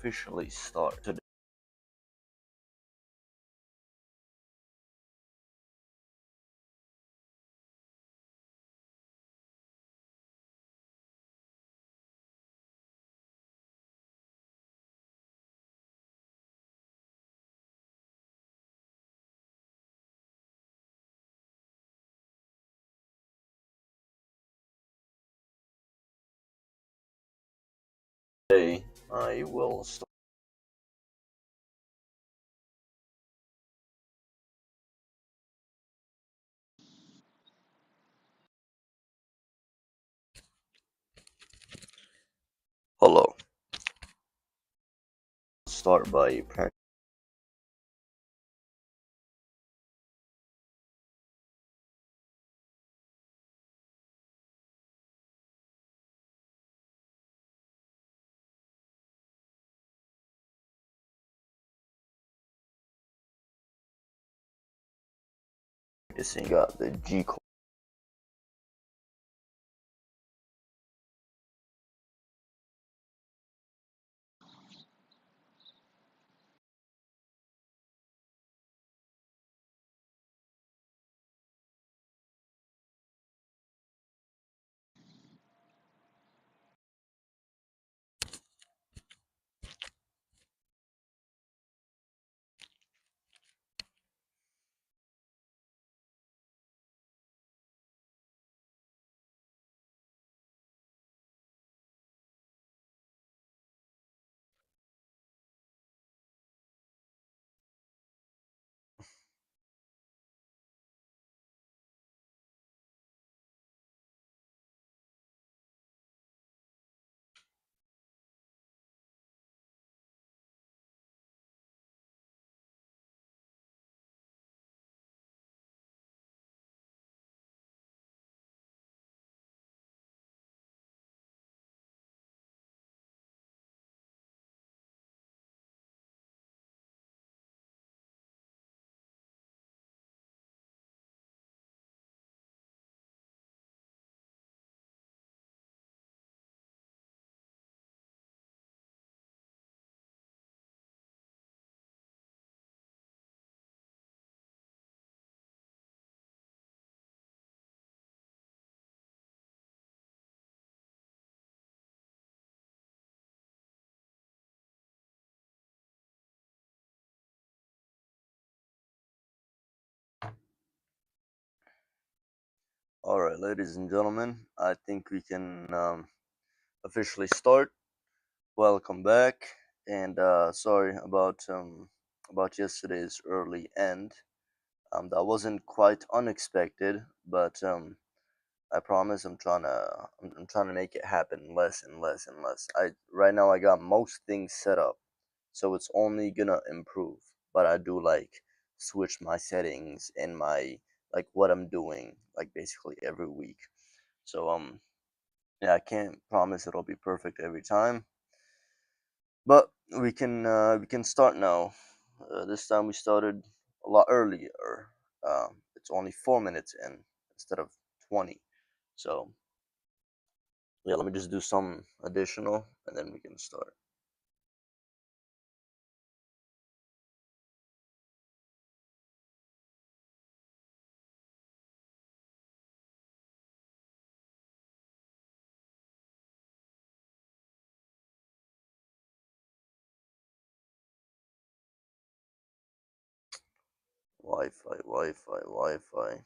officially start today. I will start. Hello. Start by practicing the G chord. Alright, ladies and gentlemen, I think we can officially start. Welcome back, and sorry about yesterday's early end. That wasn't quite unexpected, but I promise I'm trying to make it happen less and less and less. I right now I got most things set up, so it's only gonna improve. But I do like switch my settings and my like what I'm doing like basically every week. So yeah, I can't promise it'll be perfect every time, but we can start now. This time we started a lot earlier. It's only 4 minutes in instead of 20. So yeah, let me just do some additional and then we can start. Wi-Fi, Wi-Fi, Wi-Fi.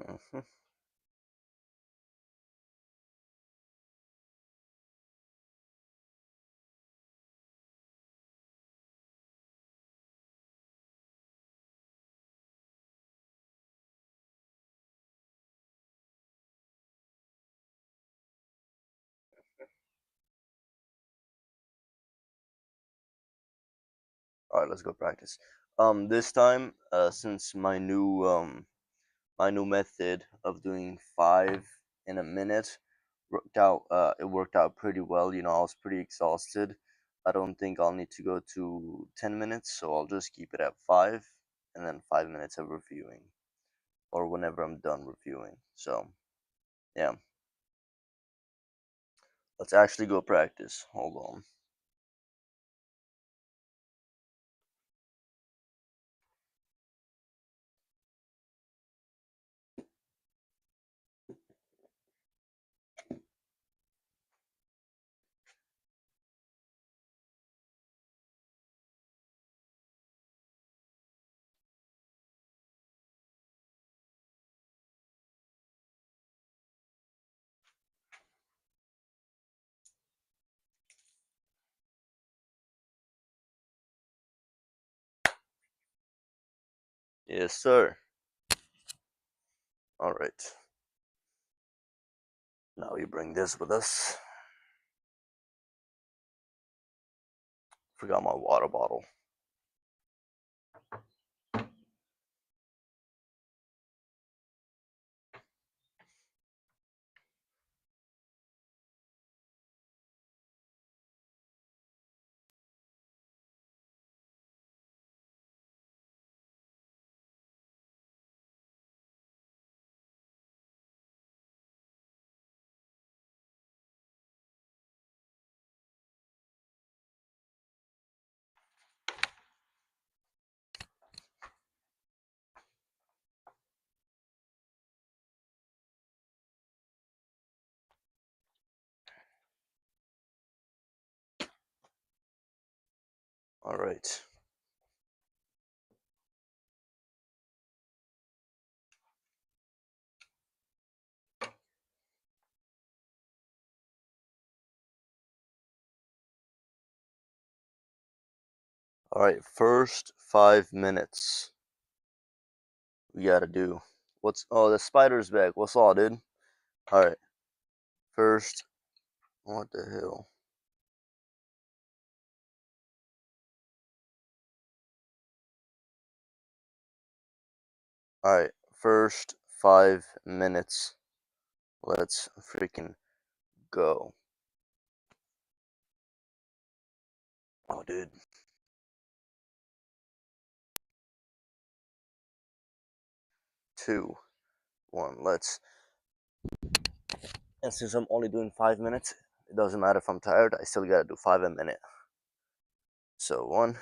Mhm. All right, let's go practice. This time, since my new method of doing 5 in a minute worked out, it worked out pretty well. I was pretty exhausted. I don't think I'll need to go to 10 minutes, so I'll just keep it at 5, and then 5 minutes of reviewing, or whenever I'm done reviewing. So, yeah, let's actually go practice. Hold on. Yes, sir. All right. Now we bring this with us. Forgot my water bottle. All right. All right. First 5 minutes. We gotta do. The spider's back. What's all, dude? All right. First, what the hell? All right. First 5 minutes. Let's freaking go. Oh, dude. 2, 1. Let's. And since I'm only doing 5 minutes, it doesn't matter if I'm tired. I still gotta do 5 a minute. So 1,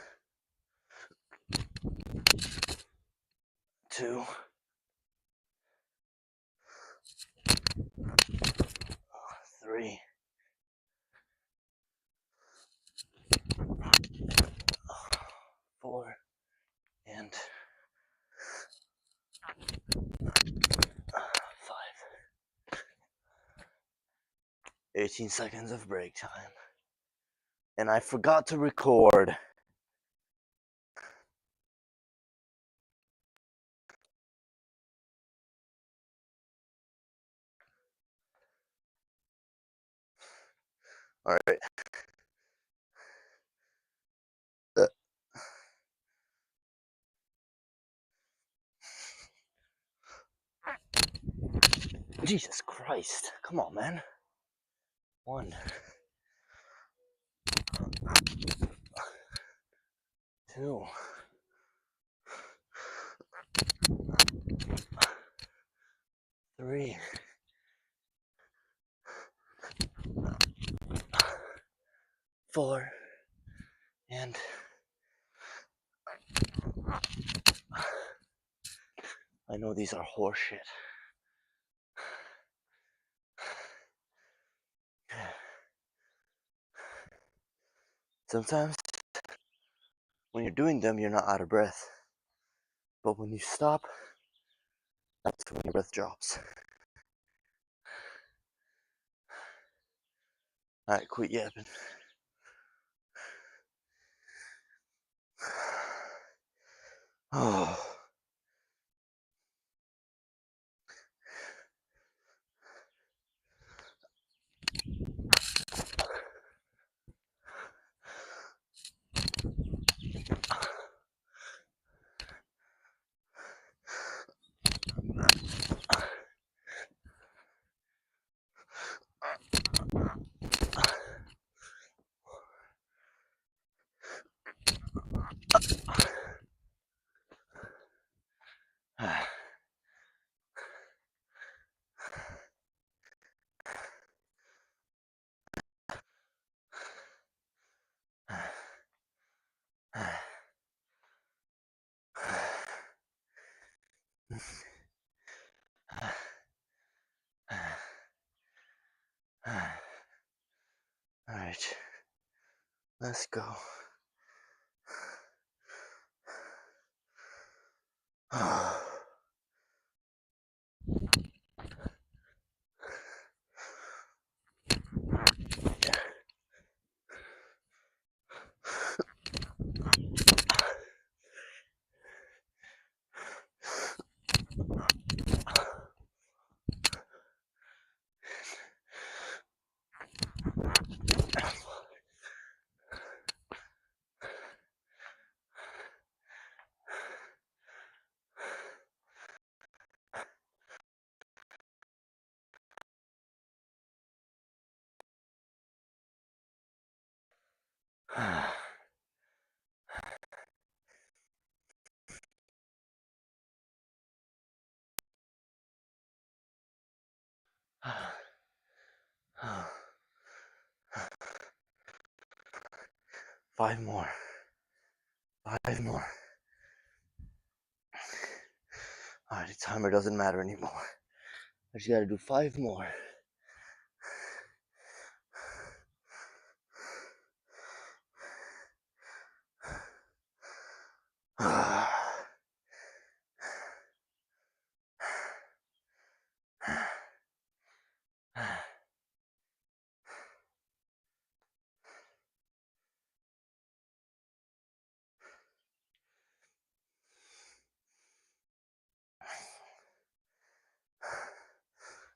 2, 3, 4, and 5. 18 seconds of break time. And I forgot to record. All right. Jesus Christ. Come on, man. 1, 2, 3, 4, and I know these are horseshit. Sometimes when you're doing them, you're not out of breath. But when you stop, that's when your breath drops. Alright, quit yapping. Oh. Alright, let's go. Five more. 5 more. Alright, the timer doesn't matter anymore. I just gotta do 5 more.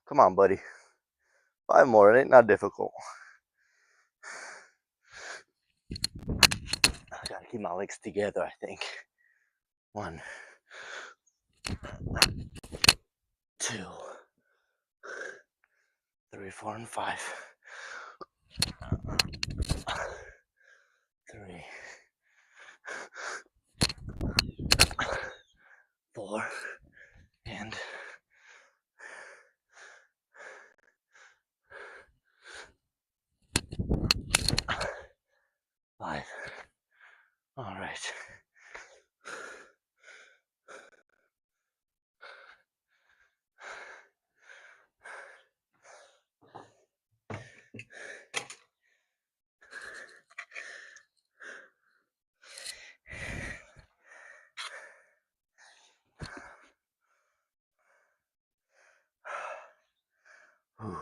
Come on, buddy. 5 more. It ain't not difficult. I gotta keep my legs together, I think. 1, 2, 3, 4, and 5. 3, 4, and 5. All right. Whew.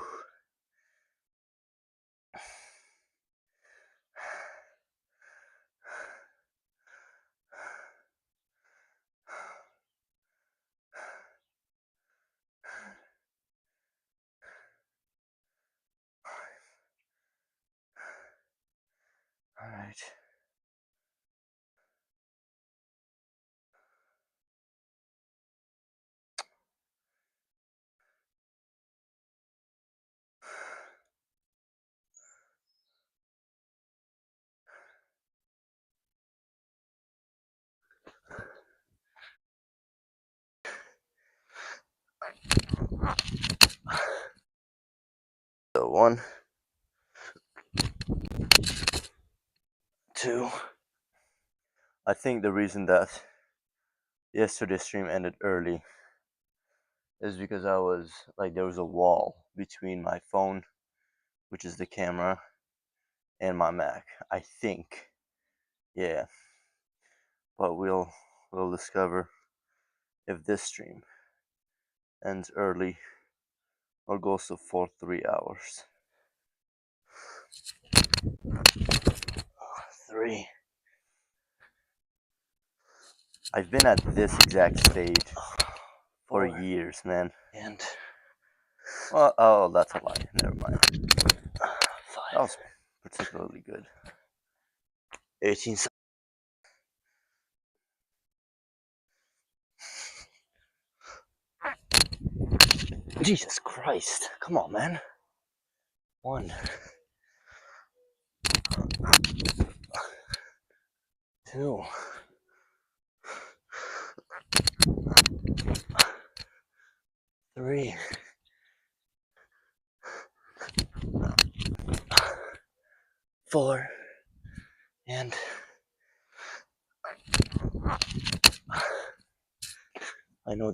All right. So 1, 2. I think the reason that yesterday's stream ended early is because I was like, there was a wall between my phone, which is the camera, and my Mac. I think. Yeah. But we'll discover if this stream ends early or goes to for 3 hours. 3. I've been at this exact stage for years, man. And oh, that's a lie. Never mind. 5. That was particularly good. 18. Jesus Christ! Come on, man. 1, 2, 3, 4, and I know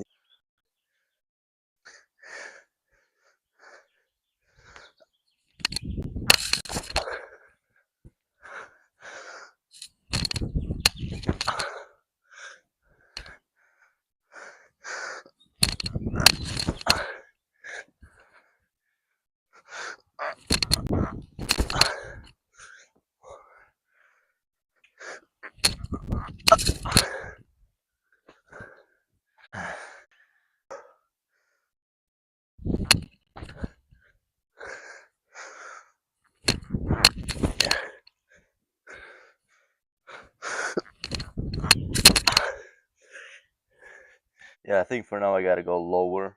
Yeah, I think for now I gotta go lower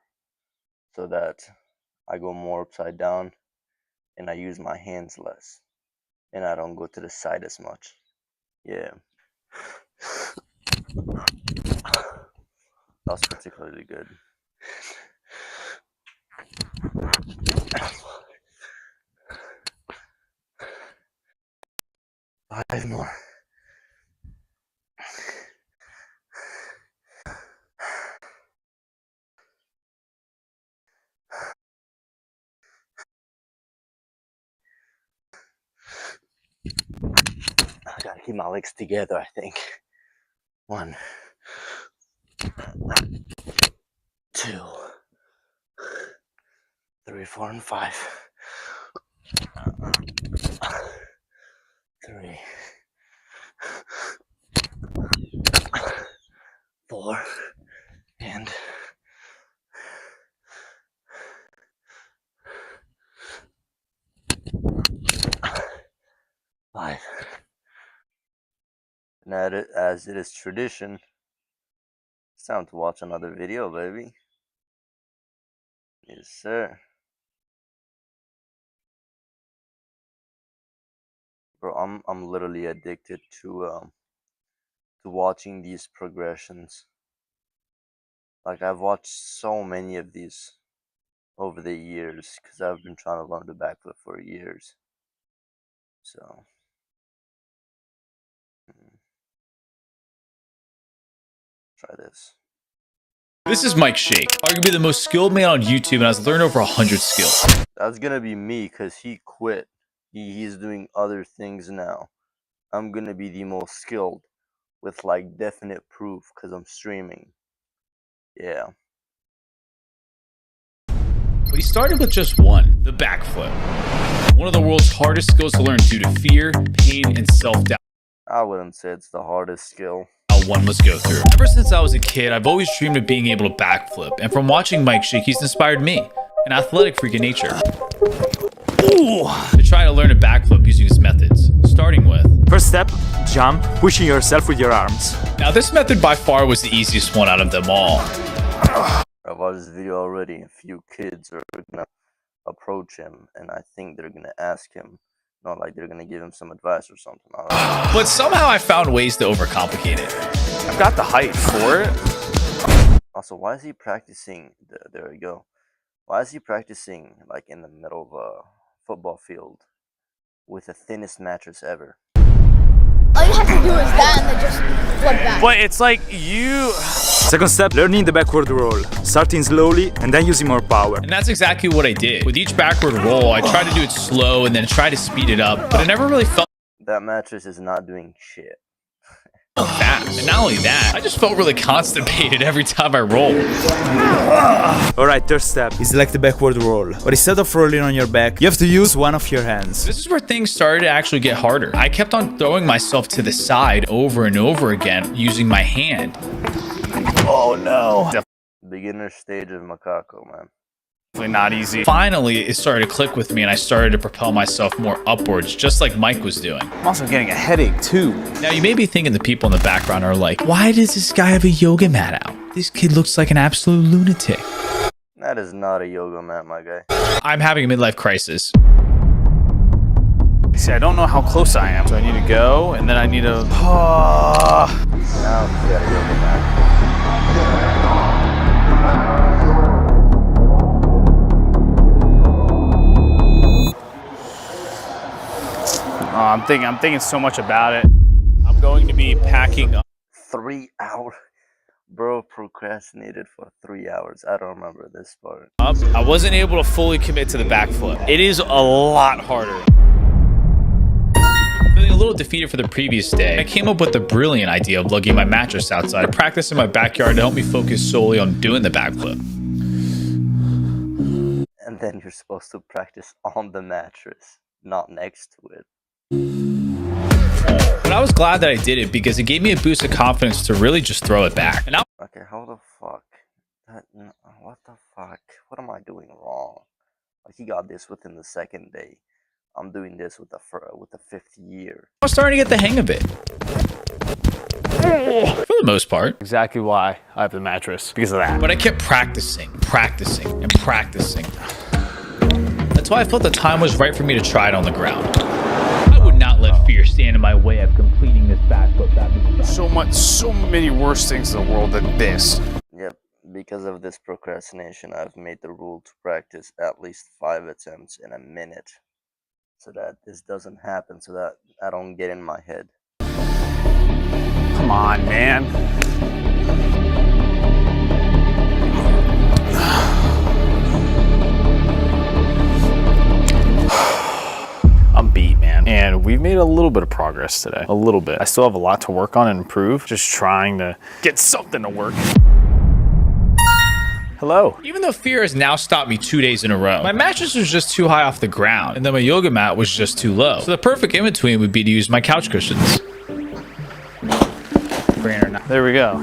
so that I go more upside down and I use my hands less and I don't go to the side as much. Yeah. That's particularly good. 5 more. I gotta keep my legs together, I think. 1, 2, 3, 4, and 5. 3, 4, and 5. And as it is tradition, it's time to watch another video, baby. Yes, sir. Bro, I'm literally addicted to watching these progressions. Like, I've watched so many of these over the years because I've been trying to learn the backflip for years. So, try this. This is Mike Shake, arguably the most skilled man on YouTube, and has learned over 100 skills. That's gonna be me because he quit. He's doing other things now. I'm gonna be the most skilled with like definite proof because I'm streaming. Yeah. But he started with just one, the backflip. One of the world's hardest skills to learn due to fear, pain, and self-doubt. I wouldn't say it's the hardest skill. One must go through. Ever since I was a kid, I've always dreamed of being able to backflip, and from watching Mike Shake, he's inspired me, an athletic freak of nature, to try to learn a backflip using his methods, starting with first step, jump, pushing yourself with your arms. Now this method by far was the easiest one out of them all. I've watched this video already. A few kids are gonna approach him, and I think they're gonna ask him, not like they're gonna give him some advice or something. But somehow I found ways to overcomplicate it. I've got the height for it. Also, why is he practicing? There we go. Why is he practicing like in the middle of a football field with the thinnest mattress ever? All you have to do is that and then just flip back. But it's like you... Second step, learning the backward roll. Starting slowly and then using more power. And that's exactly what I did. With each backward roll, I tried to do it slow and then try to speed it up, but I never really felt That mattress is not doing shit. fast. And not only that, I just felt really constipated every time I rolled. Alright, third step is like the backward roll. But instead of rolling on your back, you have to use one of your hands. This is where things started to actually get harder. I kept on throwing myself to the side over and over again using my hand. Oh no. Beginner stage of macaco, man. Definitely not easy. Finally, it started to click with me and I started to propel myself more upwards, just like Mike was doing. I'm also getting a headache too. Now, you may be thinking the people in the background are like, why does this guy have a yoga mat out? This kid looks like an absolute lunatic. That is not a yoga mat, my guy. I'm having a midlife crisis. See, I don't know how close I am. So I need to go and then I need to... Now you got a yoga mat. I'm thinking so much about it. I'm going to be packing up. 3 hours. Bro procrastinated for 3 hours. I don't remember this part. I wasn't able to fully commit to the backflip. It is a lot harder. Feeling a little defeated for the previous day, I came up with the brilliant idea of lugging my mattress outside to practice in my backyard to help me focus solely on doing the backflip. And then you're supposed to practice on the mattress, not next to it. But I was glad that I did it because it gave me a boost of confidence to really just throw it back. And Okay, how the fuck? What the fuck? What am I doing wrong? Like, he got this within the second day. I'm doing this with the 5th year. I was starting to get the hang of it. For the the most part. Exactly why I have the mattress, because of that. But I kept practicing, and practicing. That's why I felt the time was right for me to try it on the ground. I would not let fear stand in my way of completing this backflip. So many worse things in the world than this. Yep, because of this procrastination, I've made the rule to practice at least 5 attempts in a minute, so that this doesn't happen, so that I don't get in my head. Come on, man. I'm beat, man. And we've made a little bit of progress today. A little bit. I still have a lot to work on and improve. Just trying to get something to work. Hello. Even though fear has now stopped me 2 days in a row, my mattress was just too high off the ground, and then my yoga mat was just too low. So the perfect in-between would be to use my couch cushions. There we go.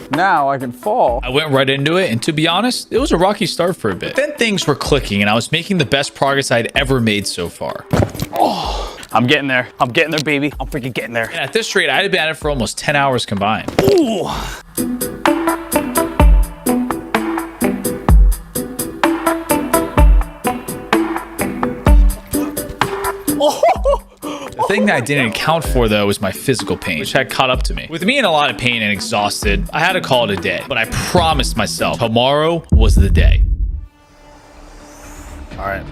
Now I can fall. I went right into it, and to be honest, it was a rocky start for a bit. Then things were clicking, and I was making the best progress I'd ever made so far. Oh, I'm getting there. I'm getting there, baby. I'm freaking getting there. And at this rate, I had been at it for almost 10 hours combined. Ooh. The thing that I didn't account for, though, was my physical pain, which had caught up to me. With me in a lot of pain and exhausted, I had to call it a day. But I promised myself tomorrow was the day. All right.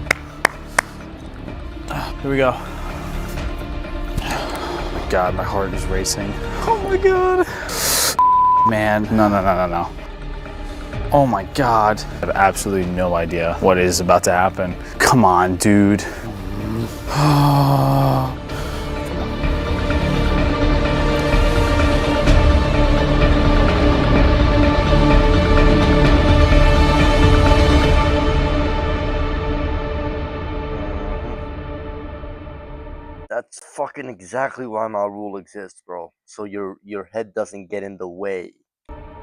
Here we go. Oh my God, my heart is racing. Oh my God. Man, no. Oh my God. I have absolutely no idea what is about to happen. Come on, dude. That's fucking exactly why my rule exists, bro. So your head doesn't get in the way.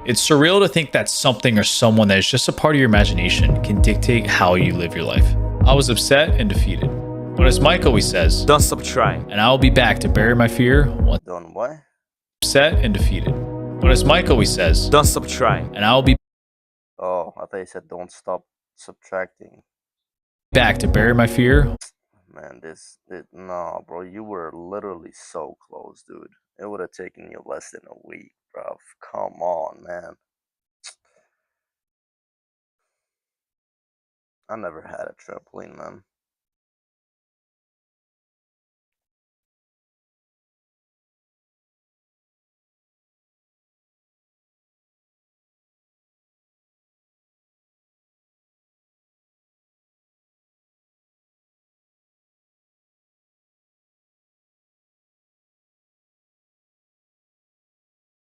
It's surreal to think that something or someone that is just a part of your imagination can dictate how you live your life. I was upset and defeated. But as Mike always says, Don't stop trying. and I will be back to bury my fear once Done what? upset and defeated. But as Mike always says, Don't stop trying. and I will be Oh, I thought you said don't stop subtracting. back to bury my fear. Man, no, bro, you were literally so close, dude. It would have taken you less than a week, bro. Come on, man. I never had a trampoline, man.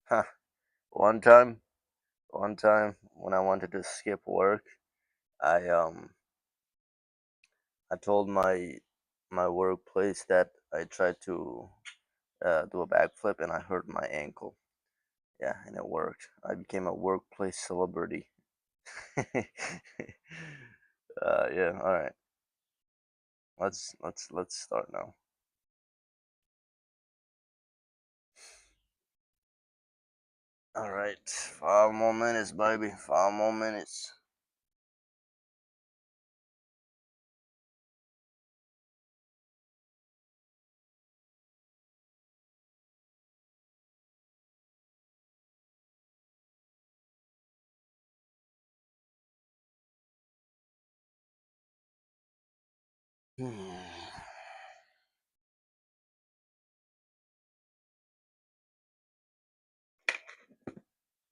Huh. One time when I wanted to skip work, I I told my workplace that I tried to do a backflip and I hurt my ankle. Yeah, and it worked. I became a workplace celebrity. Yeah. All right. Let's start now. All right. 5 more minutes, baby. 5 more minutes.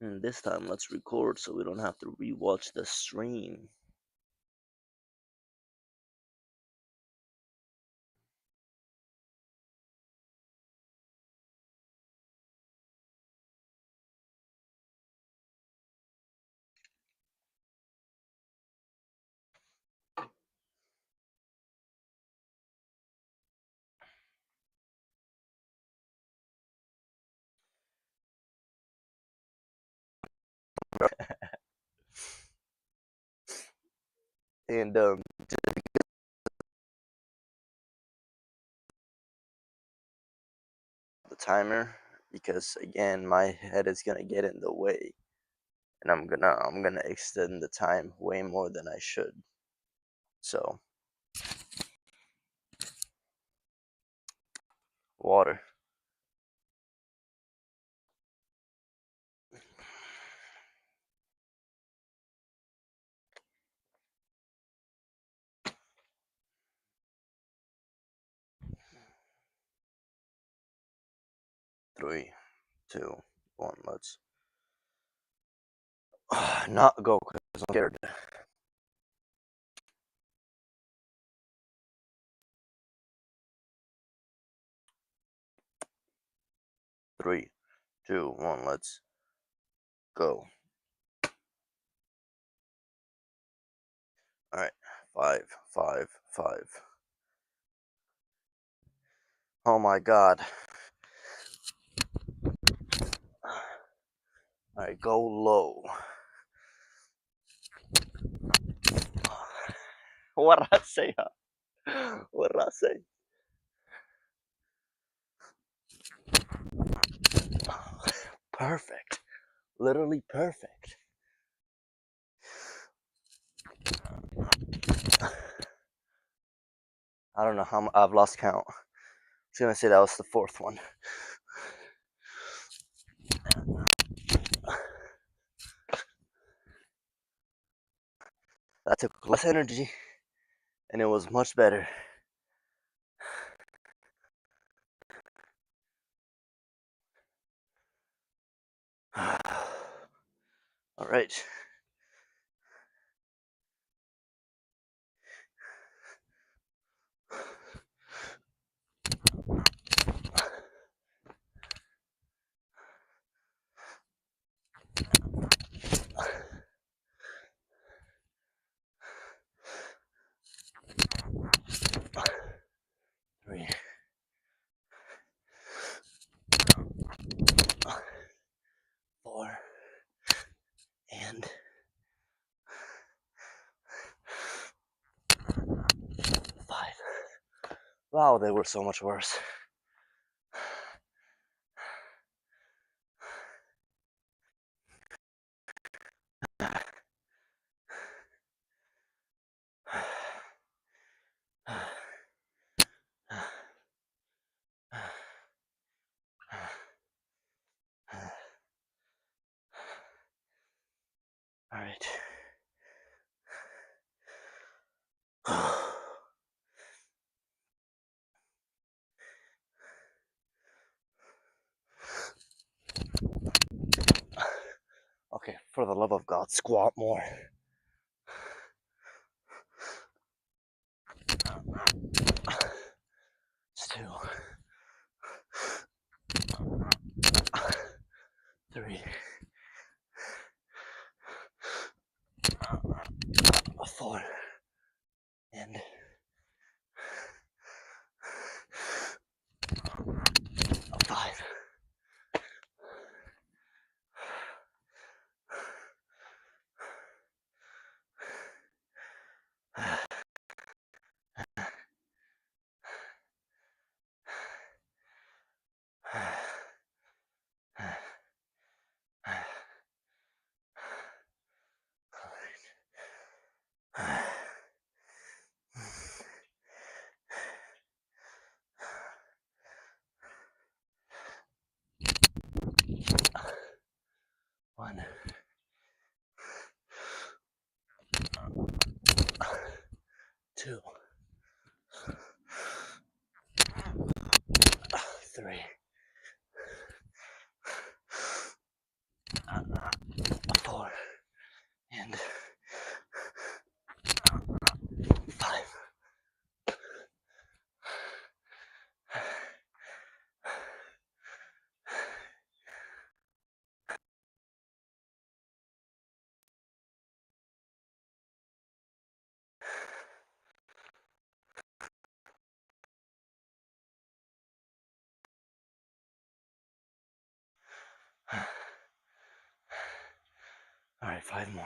This time, let's record so we don't have to rewatch the stream. And the timer, because again my head is gonna get in the way, and I'm gonna extend the time way more than I should. So water. Three, two, one. Let's not go because I'm scared. 3, 2, 1. Let's go. All right, 5, 5, 5. Oh my God. All right, go low. What did I say? What did I say? Perfect. Literally perfect. I don't know how I've lost count. I was gonna say that was the fourth one. That took less energy, and it was much better. All right. Three, 4, and 5. Wow, they were so much worse. All right. Okay, for the love of God, squat more. It's 2, 3, 4, and 5. One, 2, 3, 4, and 5. All right, 5 more.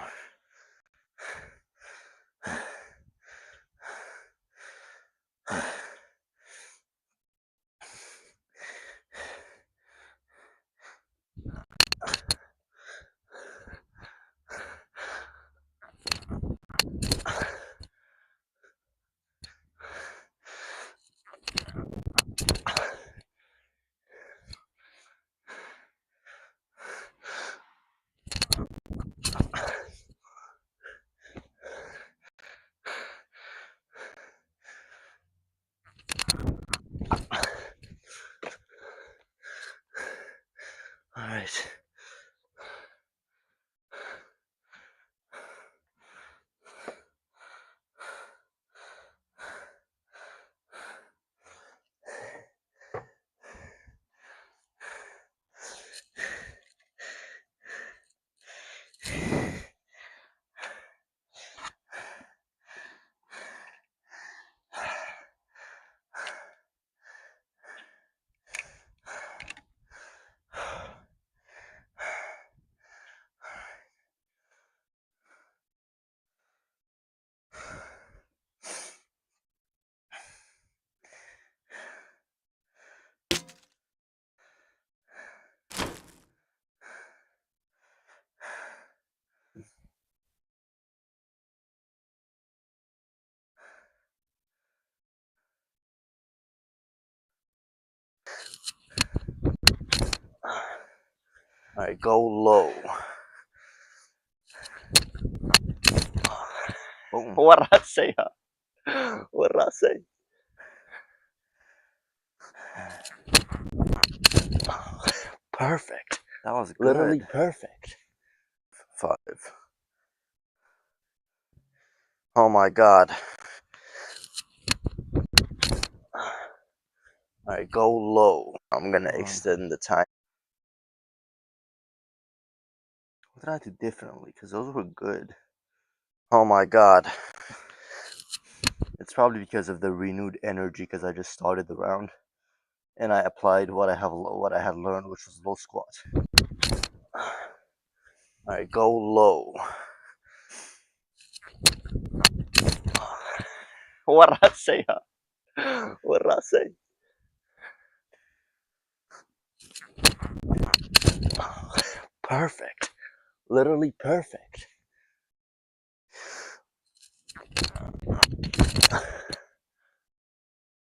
Alright, go low. Boom. What did I say? What did I say? Perfect. That was good. Literally perfect. 5. Oh my god. Alright, go low. I'm gonna extend the time. What did I do differently? Because those were good. Oh my god. It's probably because of the renewed energy because I just started the round. And I applied what I had learned, which was low squat. Alright, go low. What did I say? What did I say? Perfect. Literally perfect.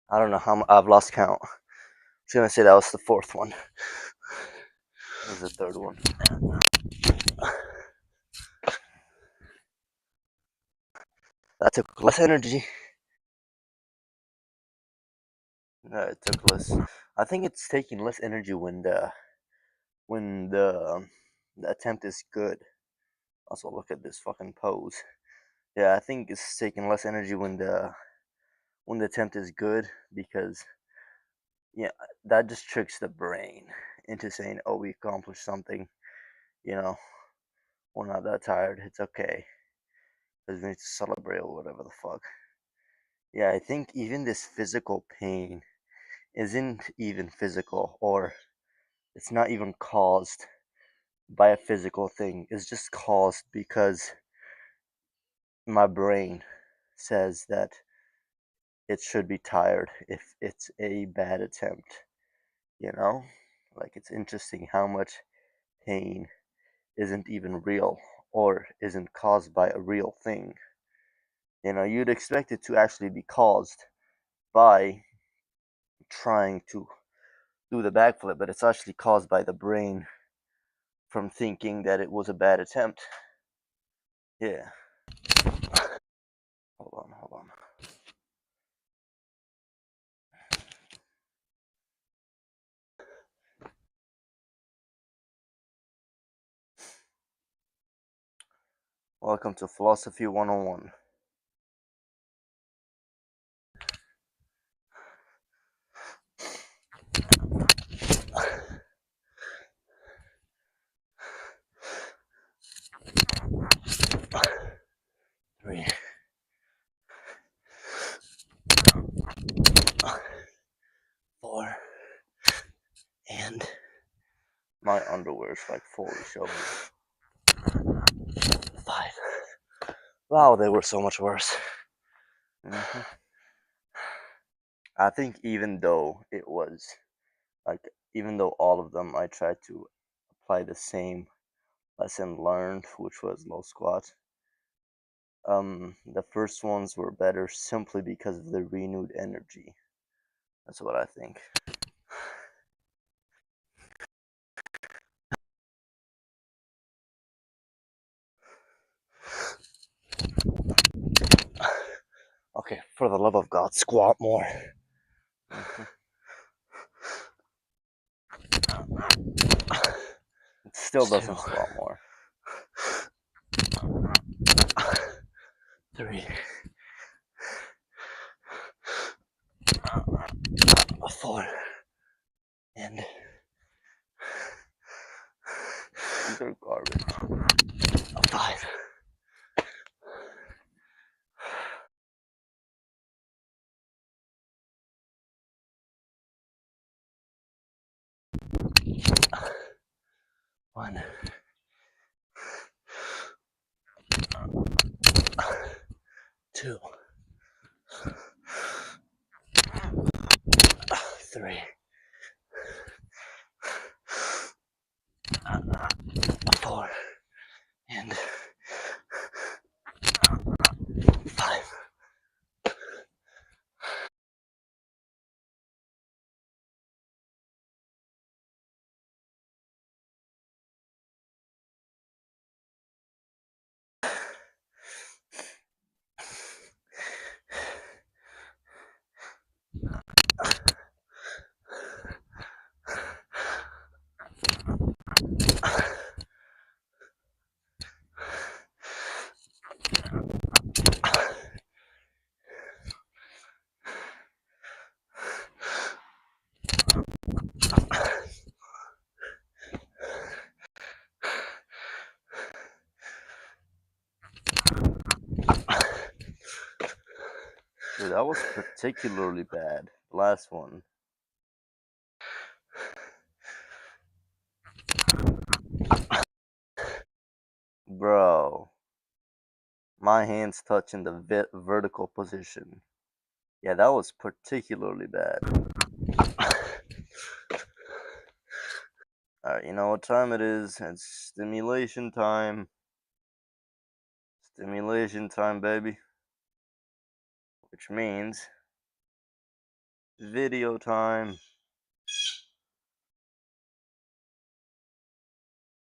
I don't know how I've lost count. I'm just gonna say that was the 4th one. That was the 3rd one. That took less energy. No, it took less. I think it's taking less energy when the attempt is good. Also, look at this fucking pose. Yeah, I think it's taking less energy when the attempt is good because yeah, that just tricks the brain into saying, "Oh, we accomplished something." You know, we're not that tired. It's okay because we need to celebrate or whatever the fuck. Yeah, I think even this physical pain isn't even physical, or it's not even caused by a physical thing. It's just caused because my brain says that it should be tired if it's a bad attempt. You know, like it's interesting how much pain isn't even real or isn't caused by a real thing. You know, you'd expect it to actually be caused by trying to do the backflip, but it's actually caused by the brain from thinking that it was a bad attempt. Yeah. Hold on. Welcome to Philosophy 101. Three, 4, and my underwear is like fully showing. 5. Wow, they were so much worse. Mm-hmm. I think even though it was like, even though all of them I tried to apply the same lesson learned, which was low squat. The first ones were better simply because of the renewed energy. That's what I think. Okay, for the love of God, squat more. It still doesn't squat more. 3, 4, and these are garbage. 5. One, 2, 3, 4, and 5. Dude, that was particularly bad. The last one. Bro. My hands touching the vertical position. Yeah, that was particularly bad. Alright, you know what time it is? It's stimulation time. Stimulation time, baby. Which means video time.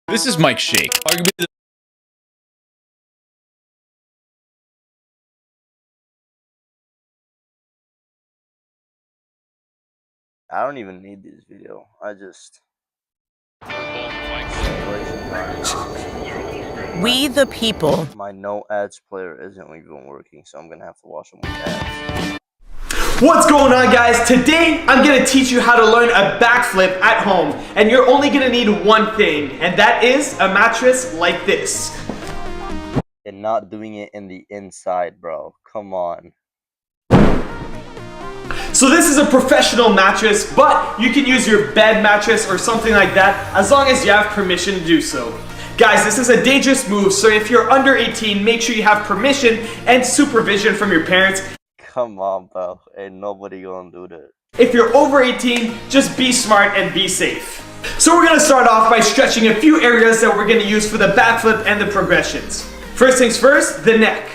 This is Mike Shake, arguably the I don't even need this video. I just stimulation time. We the people. My no ads player isn't even working, so I'm gonna have to watch them with ads. What's going on, guys? Today I'm gonna teach you how to learn a backflip at home, and you're only gonna need one thing, and that is a mattress like this. And not doing it in the inside, bro. Come on. So this is a professional mattress, but you can use your bed mattress or something like that as long as you have permission to do so. Guys, this is a dangerous move, so if you're under 18, make sure you have permission and supervision from your parents. Come on, bro. Ain't nobody gonna do that. If you're over 18, just be smart and be safe. So we're gonna start off by stretching a few areas that we're gonna use for the backflip and the progressions. First things first, the neck.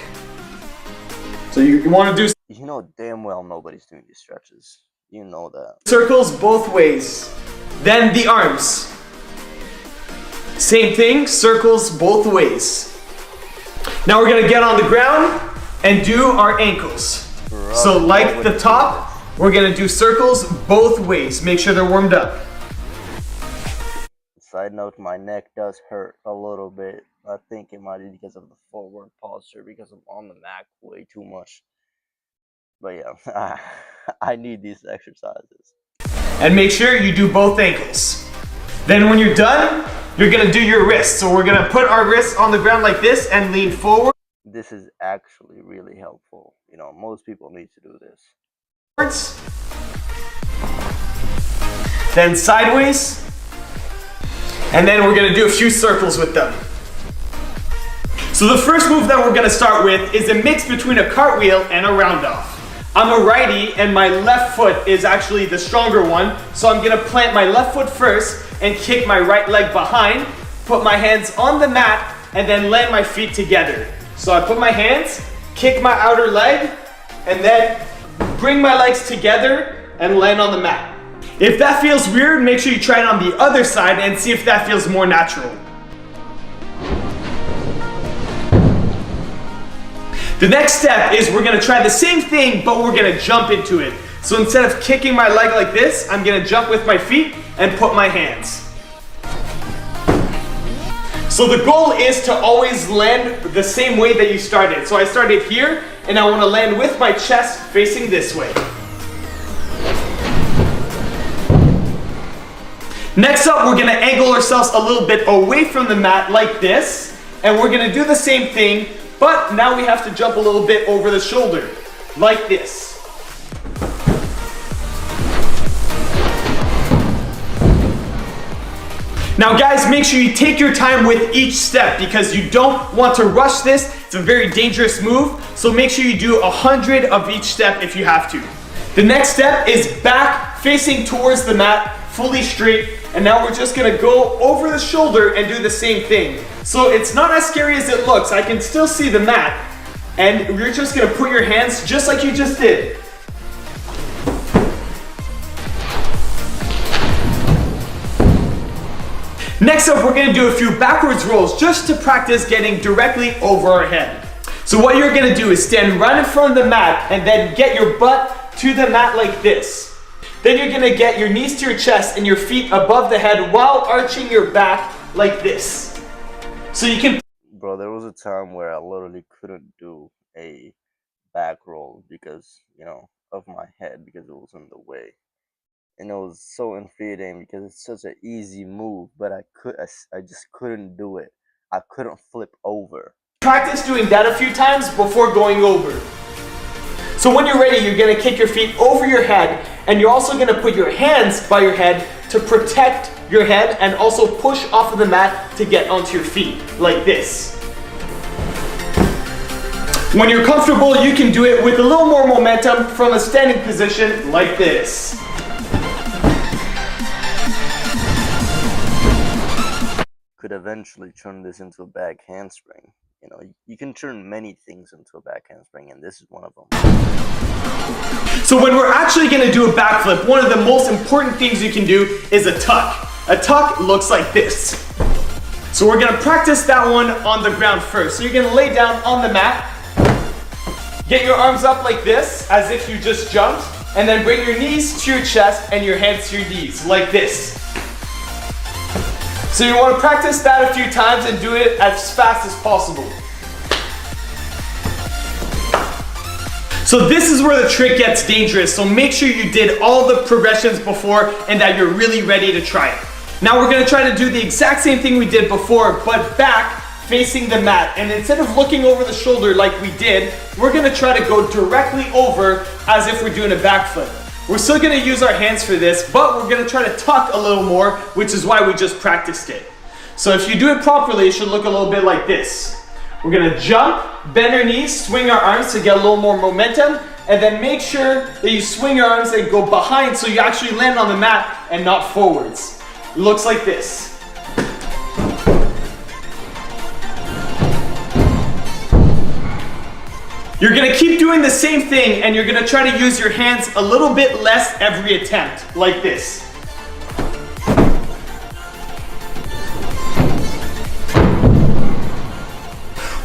So you wanna do You know damn well nobody's doing these stretches. You know that. circles both ways. Then the arms. Same thing, circles both ways. Now we're gonna get on the ground and do our ankles. Bro, So like the top, we're gonna do circles both ways. Make sure they're warmed up. Side note, my neck does hurt a little bit. I think it might be because of the forward posture, because I'm on the mat way too much. But yeah, I need these exercises. And make sure you do both ankles. Then when you're done, you're gonna do your wrists. So we're gonna put our wrists on the ground like this and lean forward. This is actually really helpful. You know, most people need to do this. Then sideways. And then we're gonna do a few circles with them. So the first move that we're gonna start with is a mix between a cartwheel and a round off. I'm a righty and my left foot is actually the stronger one. So I'm gonna plant my left foot first and kick my right leg behind, put my hands on the mat, and then land my feet together. So I put my hands, kick my outer leg, and then bring my legs together and land on the mat. If that feels weird, make sure you try it on the other side and see if that feels more natural. The next step is we're gonna try the same thing, but we're gonna jump into it. So instead of kicking my leg like this, I'm gonna jump with my feet and put my hands. So the goal is to always land the same way that you started. So I started here, and I wanna land with my chest facing this way. Next up, we're gonna angle ourselves a little bit away from the mat like this, and we're gonna do the same thing, but now we have to jump a little bit over the shoulder, like this. Now guys, make sure you take your time with each step because you don't want to rush this. It's a very dangerous move, so make sure you do 100 of each step if you have to. The next step is back facing towards the mat, fully straight, and now we're just gonna go over the shoulder and do the same thing. So it's not as scary as it looks. I can still see the mat, and you're just gonna put your hands just like you just did. Next up, we're gonna do a few backwards rolls just to practice getting directly over our head. So what you're gonna do is stand right in front of the mat and then get your butt to the mat like this. Then you're gonna get your knees to your chest and your feet above the head while arching your back like this. So you can... Bro, there was a time where I literally couldn't do a back roll because, you know, of my head, because it was in the way. And it was so infuriating because it's such an easy move, but I just couldn't do it. I couldn't flip over. Practice doing that a few times before going over. So when you're ready, you're gonna kick your feet over your head, and you're also gonna put your hands by your head to protect your head and also push off of the mat to get onto your feet, like this. When you're comfortable, you can do it with a little more momentum from a standing position, like this. Could eventually turn this into a back handspring. You know, you can turn many things into a back handspring, and this is one of them. So when we're actually gonna do a backflip, one of the most important things you can do is a tuck. A tuck looks like this. So we're gonna practice that one on the ground first. So you're gonna lay down on the mat, get your arms up like this, as if you just jumped, and then bring your knees to your chest and your hands to your knees, like this. So you want to practice that a few times and do it as fast as possible. So this is where the trick gets dangerous, so make sure you did all the progressions before and that you're really ready to try it. Now we're going to try to do the exact same thing we did before, but back facing the mat. And instead of looking over the shoulder like we did, we're going to try to go directly over as if we're doing a backflip. We're still gonna use our hands for this, but we're gonna try to tuck a little more, which is why we just practiced it. So if you do it properly, it should look a little bit like this. We're gonna jump, bend our knees, swing our arms to get a little more momentum, and then make sure that you swing your arms and go behind so you actually land on the mat and not forwards. It looks like this. You're gonna keep doing the same thing, and you're gonna try to use your hands a little bit less every attempt, like this.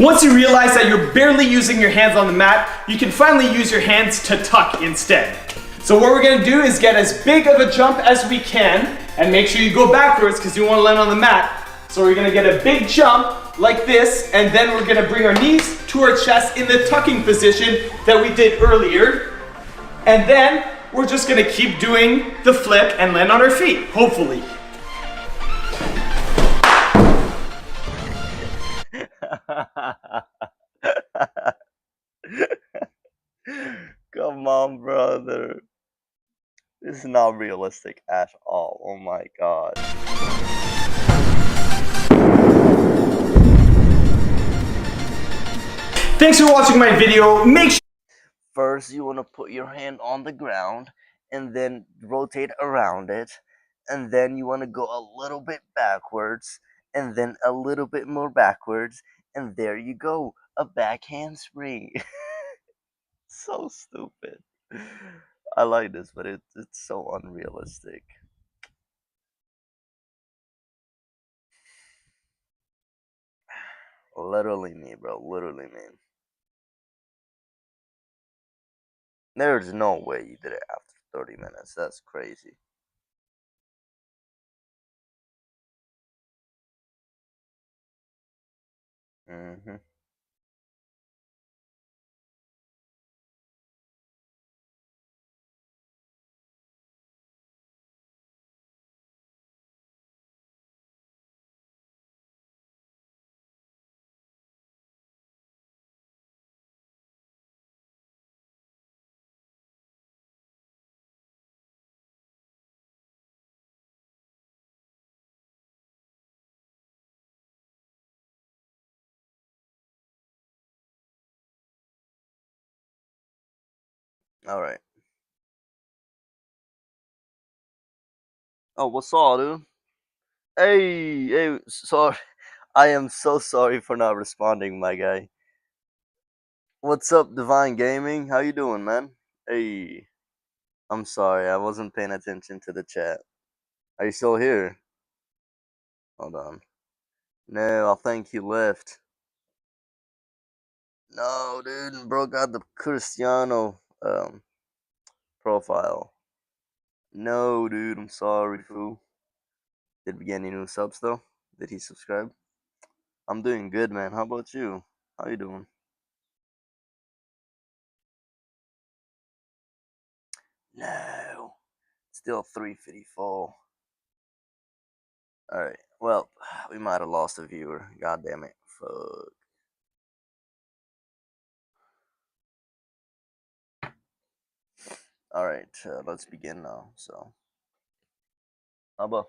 Once you realize that you're barely using your hands on the mat, you can finally use your hands to tuck instead. So what we're gonna do is get as big of a jump as we can, and make sure you go backwards because you wanna land on the mat. So we're gonna get a big jump, like this, and then we're gonna bring our knees to our chest in the tucking position that we did earlier. And then we're just gonna keep doing the flip and land on our feet, hopefully. Come on, brother. This is not realistic at all. Oh my god. Thanks for watching my video. Make sure First, you want to put your hand on the ground and then rotate around it. And then you want to go a little bit backwards and then a little bit more backwards. And there you go. A back handspring. So stupid. I like this, but it's so unrealistic. Literally me, bro. Literally me. There's no way you did it after 30 minutes. That's crazy. Mm-hmm. All right. Oh, what's up, dude? Hey, sorry. I am so sorry for not responding, my guy. What's up, Divine Gaming? How you doing, man? Hey, I'm sorry, I wasn't paying attention to the chat. Are you still here? Hold on. No, I think he left. No, dude, bro got the Cristiano profile. No, dude, I'm sorry, fool. Did we get any new subs though? Did he subscribe? I'm doing good, man. How about you? How you doing? No, still 354. All right. Well, we might have lost a viewer. God damn it. Fuck. All right, let's begin now. So, Abba,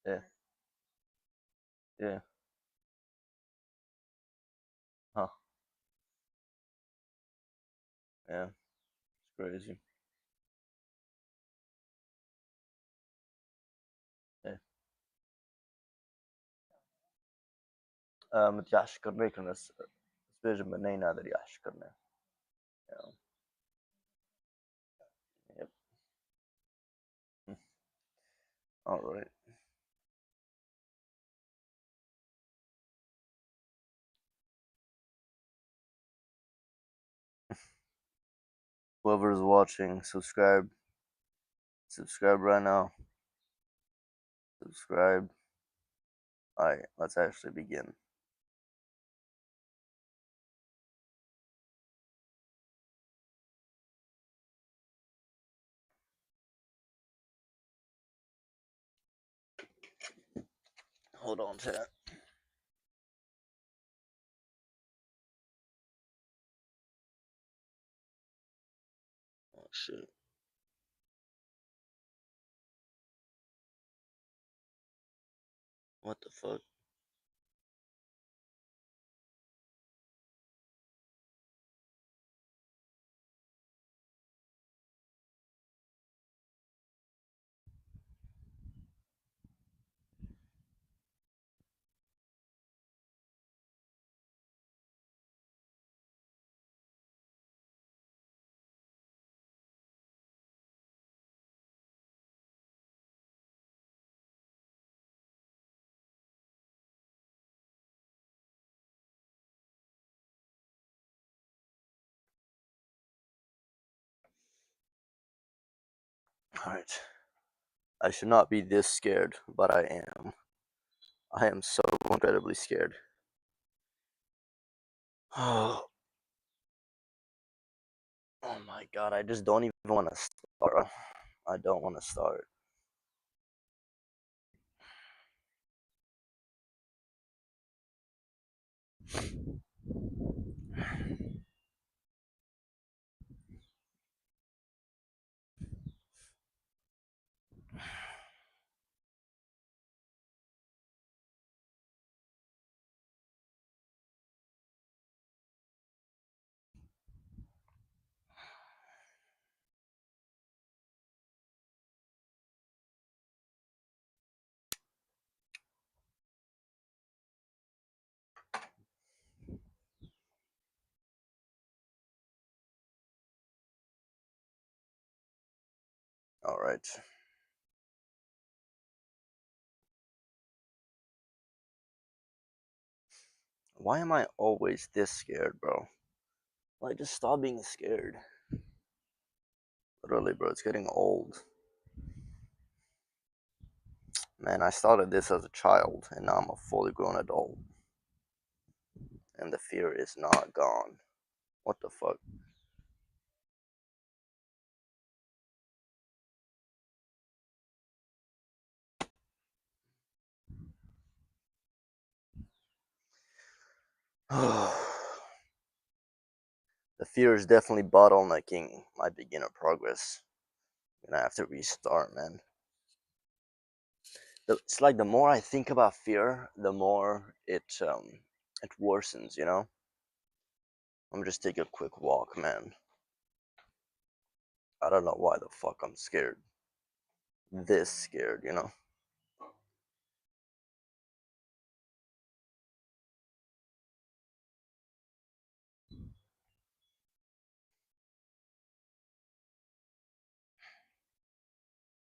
yeah, yeah, huh, yeah, it's crazy. Yeah. मत करने का special में नहीं ना दर याश करने. Yeah. Yep. All right. Whoever's watching, subscribe. Subscribe right now. Subscribe. All right, let's actually begin. Hold on, chat. Oh shit. What the fuck? All right. I should not be this scared, but I am. I am so incredibly scared. Oh, oh my god, I just don't even want to start. I don't want to start. All right. Why am I always this scared, bro? Like, just stop being scared. Literally, bro, it's getting old. Man, I started this as a child, and now I'm a fully grown adult. And the fear is not gone. What the fuck? The fear is definitely bottlenecking my beginner progress. I'm gonna have to restart, man. It's like the more I think about fear, the more it worsens, you know? I'm just take a quick walk, man. I don't know why the fuck I'm scared. This scared, you know?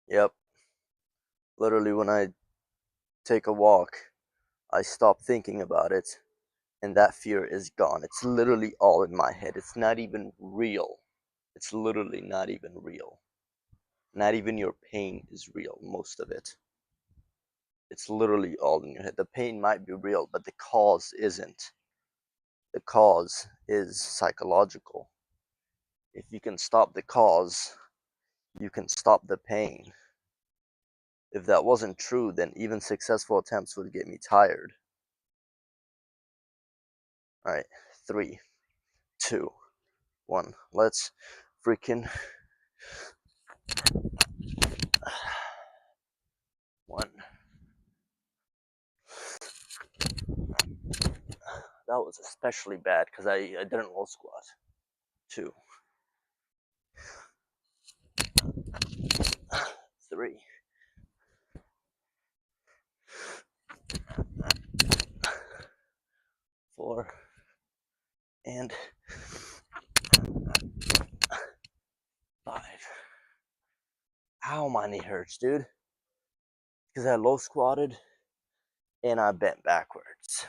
Yep. Literally, when I take a walk, I stop thinking about it, and that fear is gone. It's literally all in my head. It's not even real. It's literally not even real. Not even your pain is real, most of it. It's literally all in your head. The pain might be real, but the cause isn't. The cause is psychological. If you can stop the cause, you can stop the pain. If that wasn't true, then even successful attempts would get me tired. All right, 3, 2, 1. Let's freaking 1. That was especially bad because I didn't low squat. 2, 3, 4, and 5. Ow, my knee hurts, dude. Because I low squatted and I bent backwards.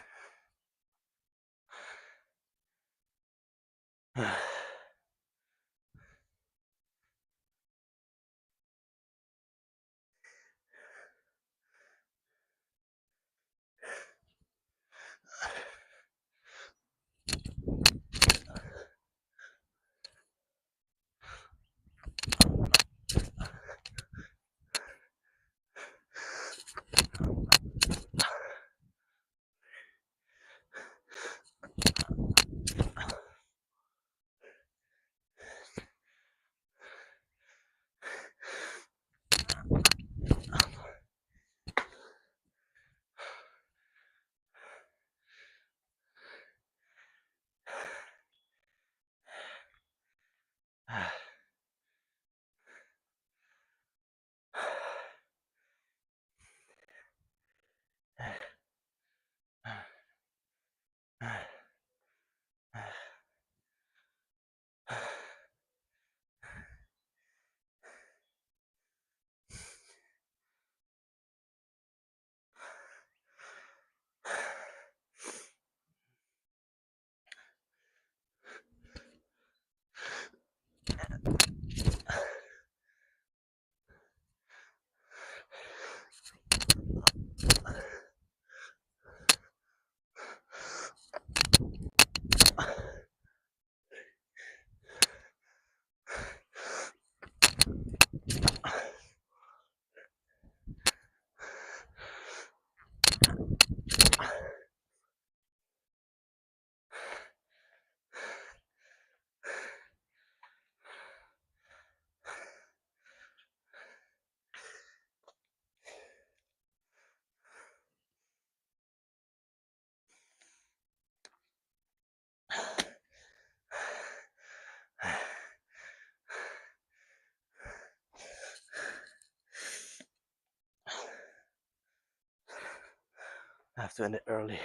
I have to end it early.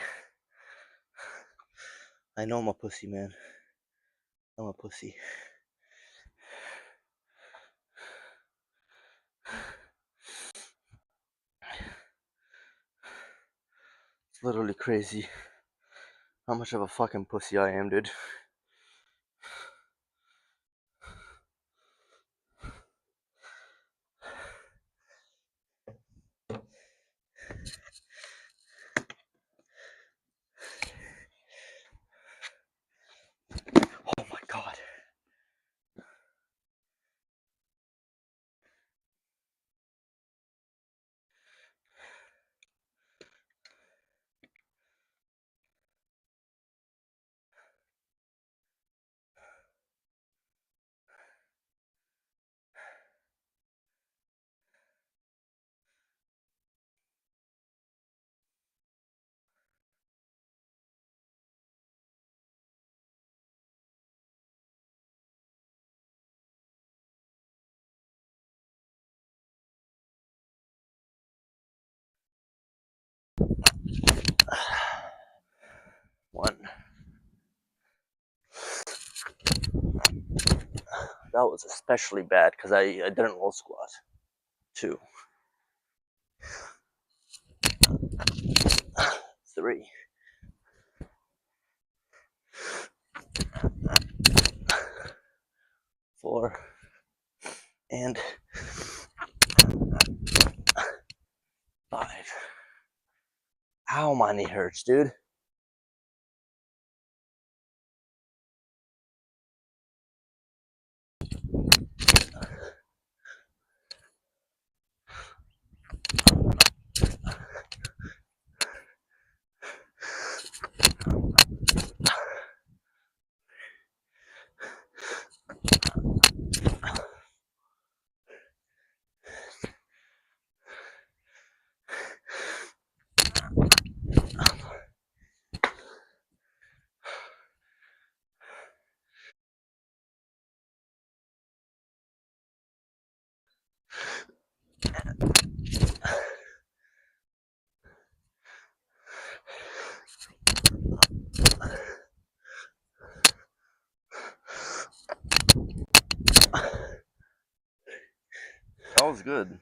I know I'm a pussy, man. I'm a pussy. It's literally crazy how much of a fucking pussy I am, dude. Oh my god. One. That was especially bad because I didn't low squat. 2, 3, 4, and 5. Ow, my knee hurts, dude. good.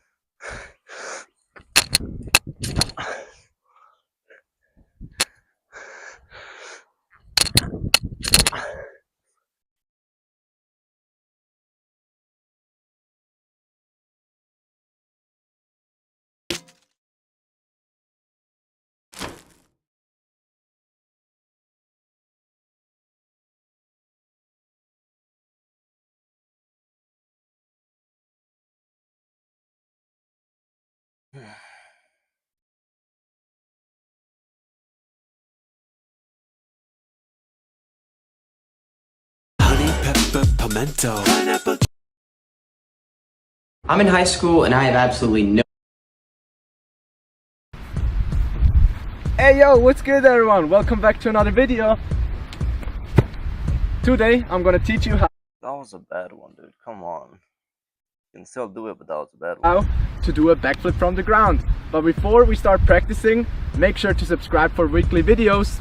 Honey, pepper, pimento. Pineapple. I'm in high school and I have absolutely no. Hey yo, what's good everyone? Welcome back to another video. Today I'm gonna teach you That was a bad one, dude. Come on. You can still do it, but that was a bad one. how to do a backflip from the ground. But before we start practicing, make sure to subscribe for weekly videos.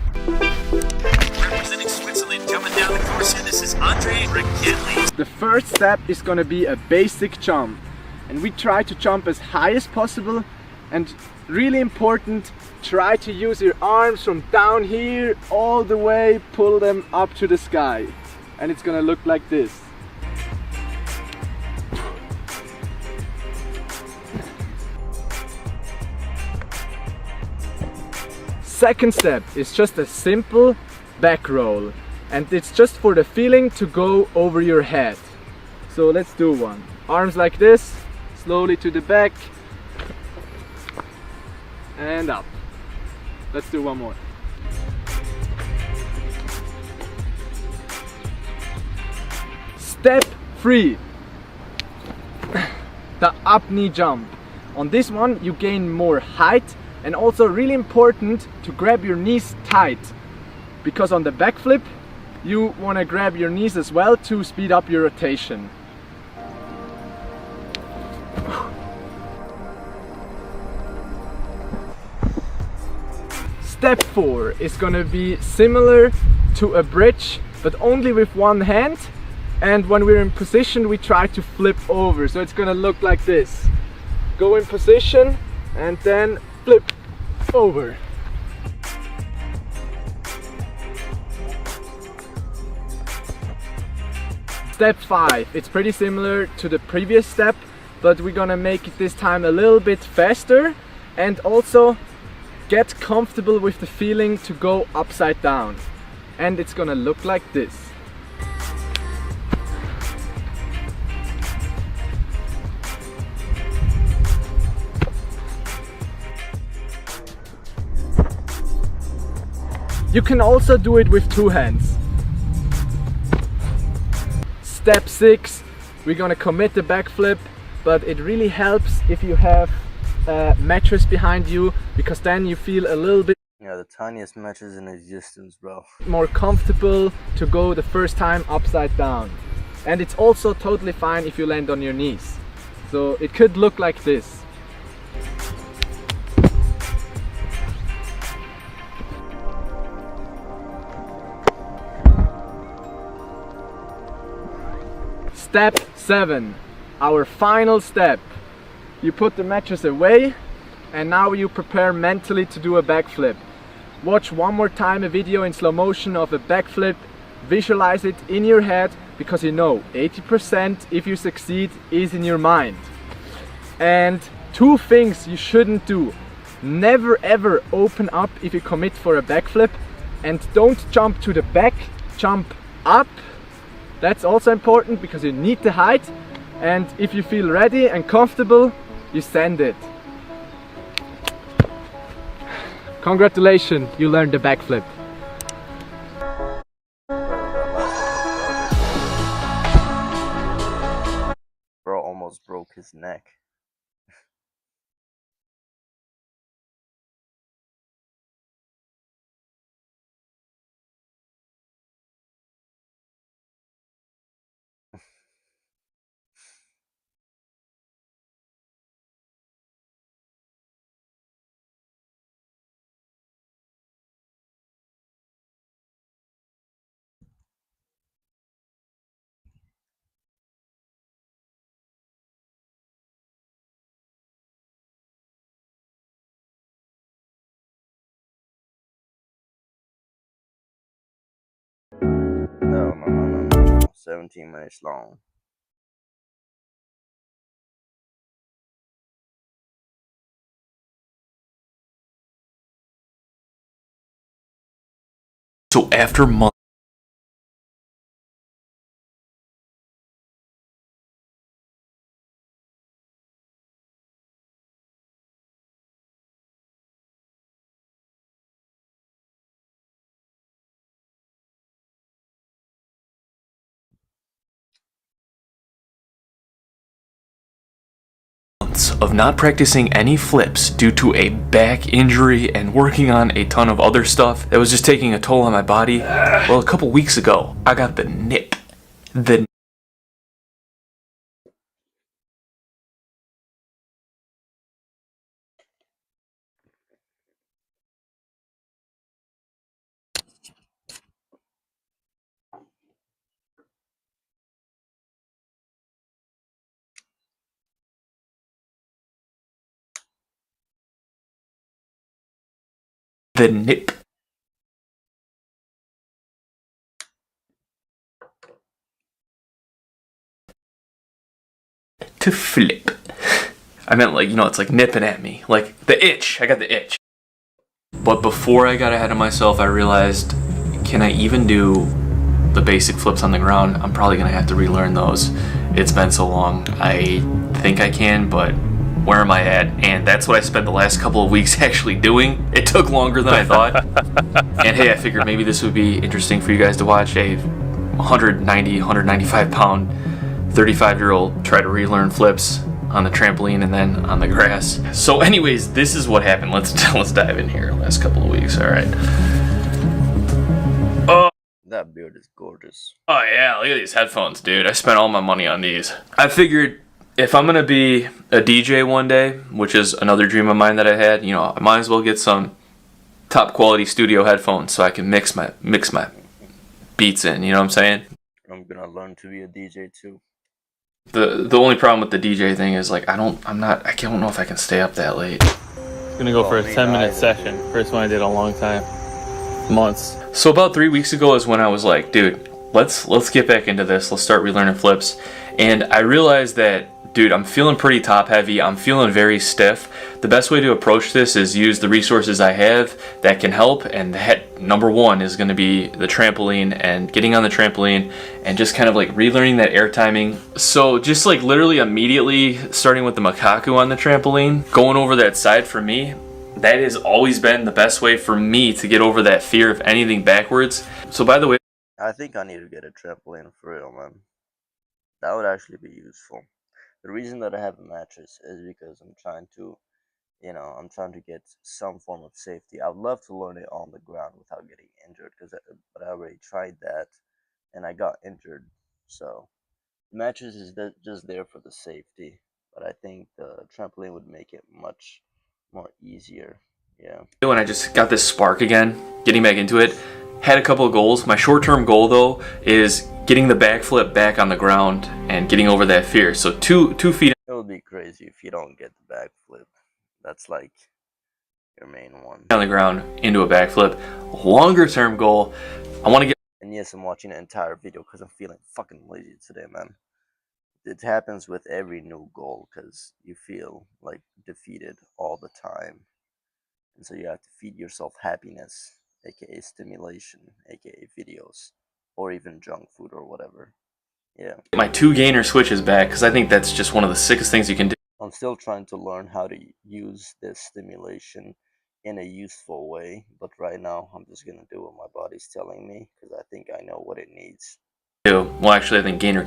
Representing Switzerland, coming down the course here, this is Andre Riquelme. The first step is gonna be a basic jump. And we try to jump as high as possible, and really important, try to use your arms from down here all the way, pull them up to the sky. And it's gonna look like this. Second step is just a simple back roll, and it's just for the feeling to go over your head. So let's do one. Arms like this, slowly to the back and up. Let's do one more. Step 3, the up knee jump. On this one you gain more height, and also really important to grab your knees tight, because on the backflip you want to grab your knees as well to speed up your rotation. Step 4 is gonna be similar to a bridge, but only with one hand, and when we're in position we try to flip over, so it's gonna look like this. Go in position and then flip over. Step 5, it's pretty similar to the previous step, but we're gonna make it this time a little bit faster, and also get comfortable with the feeling to go upside down. And it's gonna look like this. You can also do it with two hands. Step 6, we're gonna commit the backflip, but it really helps if you have a mattress behind you, because then you feel a little bit Yeah, the tiniest matches in existence, bro. more comfortable to go the first time upside down. And it's also totally fine if you land on your knees. So it could look like this. Step 7, our final step. You put the mattress away, and now you prepare mentally to do a backflip. Watch one more time a video in slow motion of a backflip, visualize it in your head, because you know 80% if you succeed is in your mind. And 2 things you shouldn't do. Never ever open up if you commit for a backflip, and don't jump to the back, jump up. That's also important because you need the height, and if you feel ready and comfortable, you send it. Congratulations, you learned the backflip. Bro almost broke his neck. No. 17 minutes long. So after months of not practicing any flips due to a back injury and working on a ton of other stuff that was just taking a toll on my body, well, a couple weeks ago, I got the nip. The nip to flip. I meant like, it's like nipping at me. Like the itch. I got the itch. But before I got ahead of myself, I realized, can I even do the basic flips on the ground? I'm probably going to have to relearn those. It's been so long. I think I can, but where am I at? And that's what I spent the last couple of weeks actually doing. It took longer than I thought. And hey, I figured maybe this would be interesting for you guys to watch. A 195 pound 35-year-old try to relearn flips on the trampoline and then on the grass. So anyways, this is what happened. Let's dive in here. Last couple of weeks. All right. That beard is gorgeous. Oh yeah, look at these headphones, dude. I spent all my money on these. I figured if I'm gonna be a DJ one day, which is another dream of mine that I had, I might as well get some top quality studio headphones so I can mix my beats in. You know what I'm saying? I'm gonna learn to be a DJ too. The only problem with the DJ thing is like I don't know if I can stay up that late. It's gonna go for a 10-minute session. First one I did in a long time. Months. So about 3 weeks ago is when I was like, dude, let's get back into this. Let's start relearning flips. And I realized that, dude, I'm feeling pretty top heavy. I'm feeling very stiff. The best way to approach this is use the resources I have that can help. And that number one is going to be the trampoline and getting on the trampoline and just kind of like relearning that air timing. So just like literally immediately starting with the macaque on the trampoline, going over that side for me, that has always been the best way for me to get over that fear of anything backwards. So by the way, I think I need to get a trampoline for real, man. That would actually be useful. The reason that I have a mattress is because I'm trying to get some form of safety. I would love to learn it on the ground without getting injured, but I already tried that and I got injured. So the mattress is just there for the safety, but I think the trampoline would make it much more easier. Yeah. when I just got this spark again, getting back into it, had a couple of goals. My short-term goal though is getting the backflip back on the ground and getting over that fear. So 2 feet. It would be crazy if you don't get the backflip. That's like your main one. On the ground into a backflip. Longer term goal, I want to get. And yes, I'm watching the entire video because I'm feeling fucking lazy today, man. It happens with every new goal because you feel like defeated all the time. And so you have to feed yourself happiness, aka stimulation, aka videos, or even junk food or whatever. Yeah. My 2 gainer switches back because I think that's just one of the sickest things you can do. I'm still trying to learn how to use this stimulation in a useful way, but right now I'm just gonna do what my body's telling me because I think I know what it needs. Well, actually, I think gainer.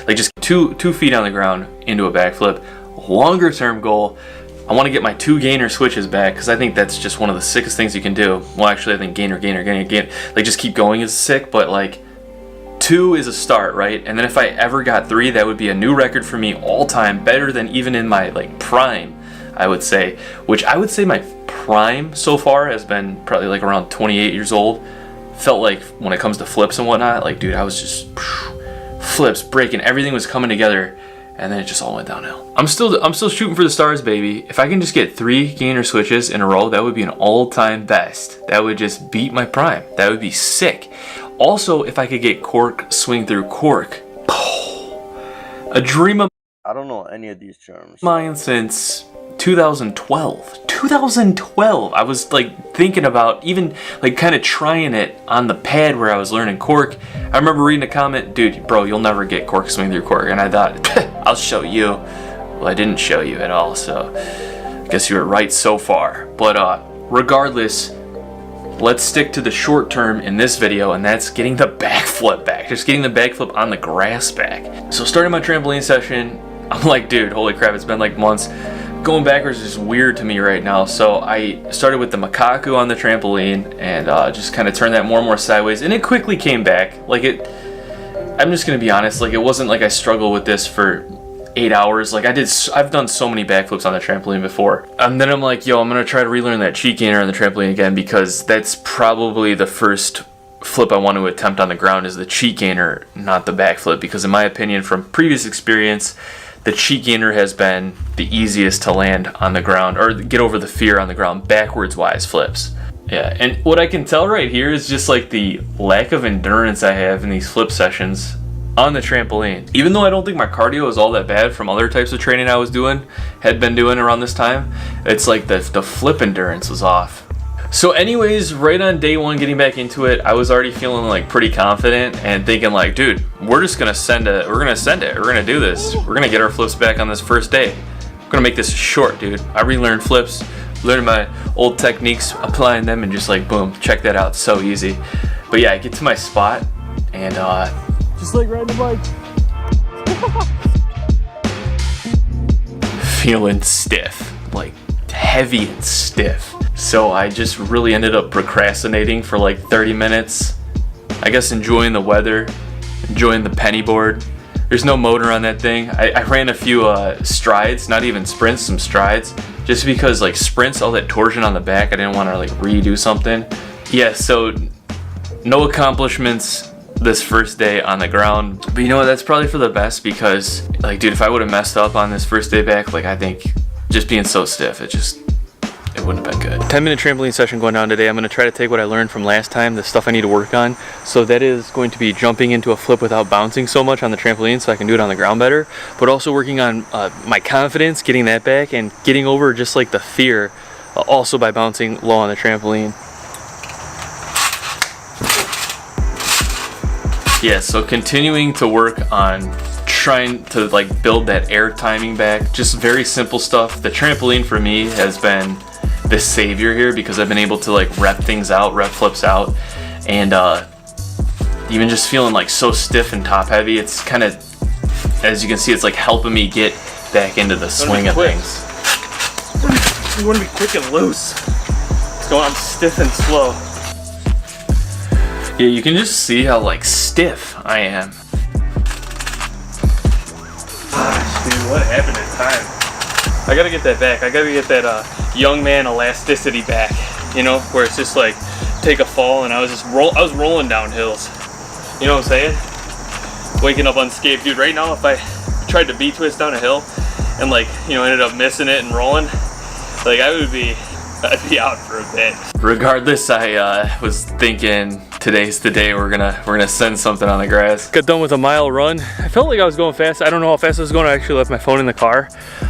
Like just 2 feet on the ground into a backflip. Longer term goal, I want to get my 2 gainer switches back because I think that's just one of the sickest things you can do. Well, actually, I think gainer. Like just keep going is sick, but like 2 is a start, right? And then if I ever got 3, that would be a new record for me all time, better than even in my like prime, I would say. Which I would say my prime so far has been probably like around 28 years old. Felt like when it comes to flips and whatnot, like dude, I was just flips breaking, everything was coming together. and then it just all went downhill. I'm still shooting for the stars, baby. If I can just get 3 gainer switches in a row, that would be an all-time best. That would just beat my prime. That would be sick. Also, if I could get cork swing through cork, a dream of I don't know any of these terms. mine since 2012. 2012. I was like thinking about even like kind of trying it on the pad where I was learning cork. I remember reading a comment, dude, bro, you'll never get cork swing through cork. And I thought, I'll show you. Well, I didn't show you at all, so I guess you were right so far. But regardless, let's stick to the short term in this video, and that's getting the backflip back. Just getting the backflip on the grass back. So starting my trampoline session, I'm like, dude, holy crap, it's been like months. Going backwards is weird to me right now. So I started with the macaque on the trampoline and just kind of turned that more and more sideways, and it quickly came back. Like I'm just gonna be honest, like it wasn't like I struggled with this for 8 hours. Like I've done so many backflips on the trampoline before. And then I'm like, yo, I'm gonna try to relearn that cheek gainer on the trampoline again, because that's probably the first flip I want to attempt on the ground is the cheek gainer, not the backflip, because in my opinion, from previous experience, the cheek gainer has been the easiest to land on the ground or get over the fear on the ground backwards wise flips. Yeah, and what I can tell right here is just like the lack of endurance I have in these flip sessions on the trampoline. Even though I don't think my cardio is all that bad from other types of training I was doing, had been doing around this time, it's like the flip endurance was off. So anyways, right on day 1 getting back into it, I was already feeling like pretty confident and thinking like, dude, we're gonna send it, we're gonna do this. We're gonna get our flips back on this first day. We're gonna make this short, dude. I relearned flips, learned my old techniques, applying them, and just like boom, check that out, so easy. But yeah, I get to my spot and Just like riding a bike. feeling stiff, like heavy and stiff. So I just really ended up procrastinating for like 30 minutes. I guess enjoying the weather, enjoying the penny board. There's no motor on that thing. I ran a few strides, not even sprints, some strides, just because like sprints, all that torsion on the back, I didn't want to like redo something. Yeah, so no accomplishments this first day on the ground. But you know what, that's probably for the best, because like, dude, if I would have messed up on this first day back, like I think just being so stiff, it wouldn't have been good. 10-minute trampoline session going on today. I'm gonna try to take what I learned from last time, the stuff I need to work on. So that is going to be jumping into a flip without bouncing so much on the trampoline so I can do it on the ground better, but also working on my confidence, getting that back, and getting over just like the fear, also by bouncing low on the trampoline. Yeah, so continuing to work on trying to like build that air timing back, just very simple stuff. The trampoline for me has been the savior here, because I've been able to like rep things out, rep flips out, and even just feeling like so stiff and top heavy, it's kind of, as you can see, it's like helping me get back into the swing of things. You want to be quick and loose. It's going on stiff and slow. Yeah, you can just see how like stiff I am. Gosh, dude, what happened in time? I gotta get that back. I gotta get that young man elasticity back. You know, where it's just like take a fall and I was rolling down hills. You know what I'm saying? Waking up unscathed, dude. Right now, if I tried to B-twist down a hill and like, you know, ended up missing it and rolling, like I'd be out for a bit. Regardless, I was thinking today's the day we're gonna send something on the grass. Got done with a mile run. I felt like I was going fast. I don't know how fast I was going. I actually left my phone in the car.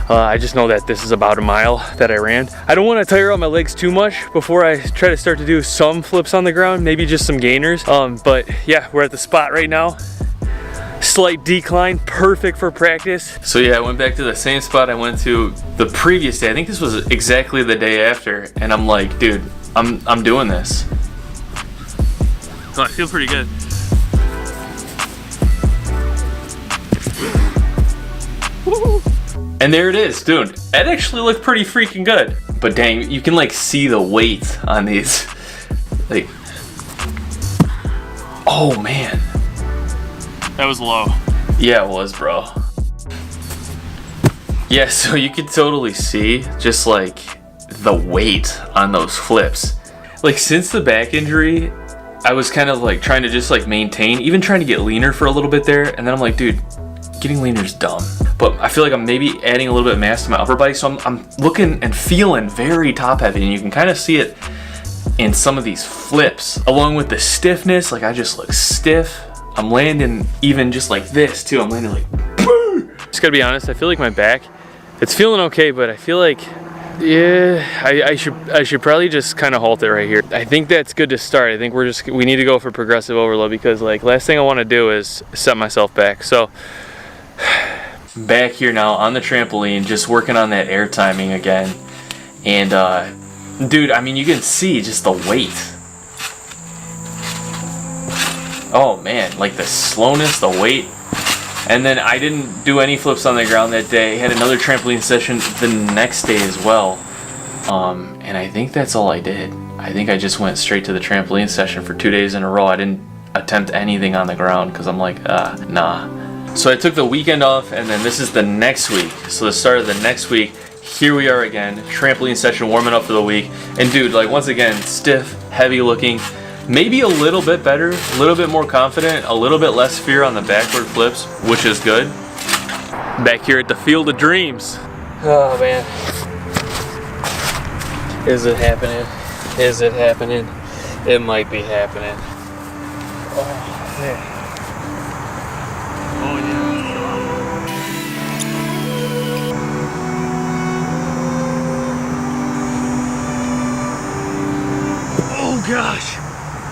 I just know that this is about a mile that I ran. I don't want to tire out my legs too much before I try to start to do some flips on the ground, maybe just some gainers. But yeah, we're at the spot right now. Slight decline, perfect for practice. So yeah, I went back to the same spot I went to the previous day. I think this was exactly the day after, and I'm like, dude, I'm doing this. So I feel pretty good. And there it is, dude. That actually looked pretty freaking good. But dang, you can like see the weight on these. Like, oh man. That was low. Yeah, it was, bro. Yeah, so you could totally see just like the weight on those flips. Like since the back injury, I was kind of like trying to just like maintain, even trying to get leaner for a little bit there. And then I'm like, dude, getting leaner is dumb. But I feel like I'm maybe adding a little bit of mass to my upper body, so I'm looking and feeling very top heavy, and you can kind of see it in some of these flips. Along with the stiffness, like I just look stiff. I'm landing even just like this too. I'm landing like, just gotta be honest, I feel like my back, it's feeling okay, but I feel like, yeah, I should probably just kind of halt it right here. I think that's good to start. I think we need to go for progressive overload, because like last thing I want to do is set myself back. So back here now on the trampoline, just working on that air timing again. And dude, I mean, you can see just the weight. Oh man, like the slowness, the weight. And then I didn't do any flips on the ground that day. Had another trampoline session the next day as well. And I think that's all I did. I think I just went straight to the trampoline session for 2 days in a row. I didn't attempt anything on the ground because I'm like, nah. So I took the weekend off, and then this is the next week. So the start of the next week, here we are again, trampoline session, warming up for the week. And dude, like once again, stiff, heavy looking. Maybe a little bit better, a little bit more confident, a little bit less fear on the backward flips, which is good. Back here at the Field of Dreams. Oh man. Is it happening? Is it happening? It might be happening. Oh man. Oh yeah. Oh gosh.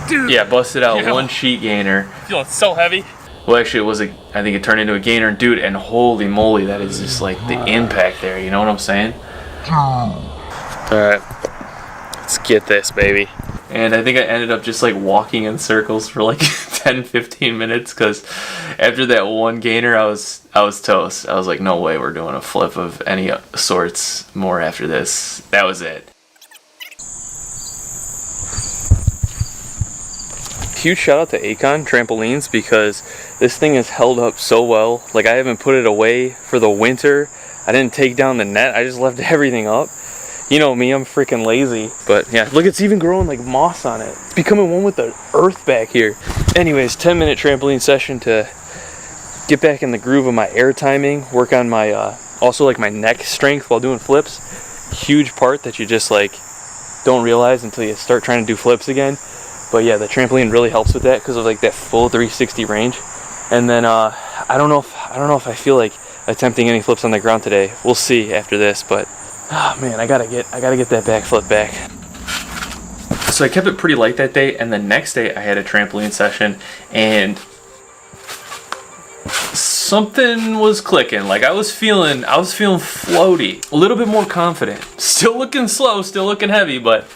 Dude. Yeah, busted out one sheet gainer. Feeling so heavy. Well, actually, it was I think it turned into a gainer, dude. And holy moly, that is just like the impact there. You know what I'm saying? All right, let's get this, baby. And I think I ended up just like walking in circles for like 10-15 minutes, because after that one gainer, I was toast. I was like, no way, we're doing a flip of any sorts more after this. That was it. Huge shout out to Akon Trampolines, because this thing has held up so well. Like, I haven't put it away for the winter. I didn't take down the net. I just left everything up. You know me, I'm freaking lazy. But yeah, look, it's even growing like moss on it. It's becoming one with the earth back here. Anyways, 10-minute trampoline session to get back in the groove of my air timing, work on my also like my neck strength while doing flips. Huge part that you just like don't realize until you start trying to do flips again. But yeah, the trampoline really helps with that because of like that full 360 range. And then I don't know if I feel like attempting any flips on the ground today. We'll see after this, but oh man, I gotta get that back flip back. So I kept it pretty light that day, and the next day I had a trampoline session, and something was clicking. Like I was feeling floaty, a little bit more confident. Still looking slow, still looking heavy, but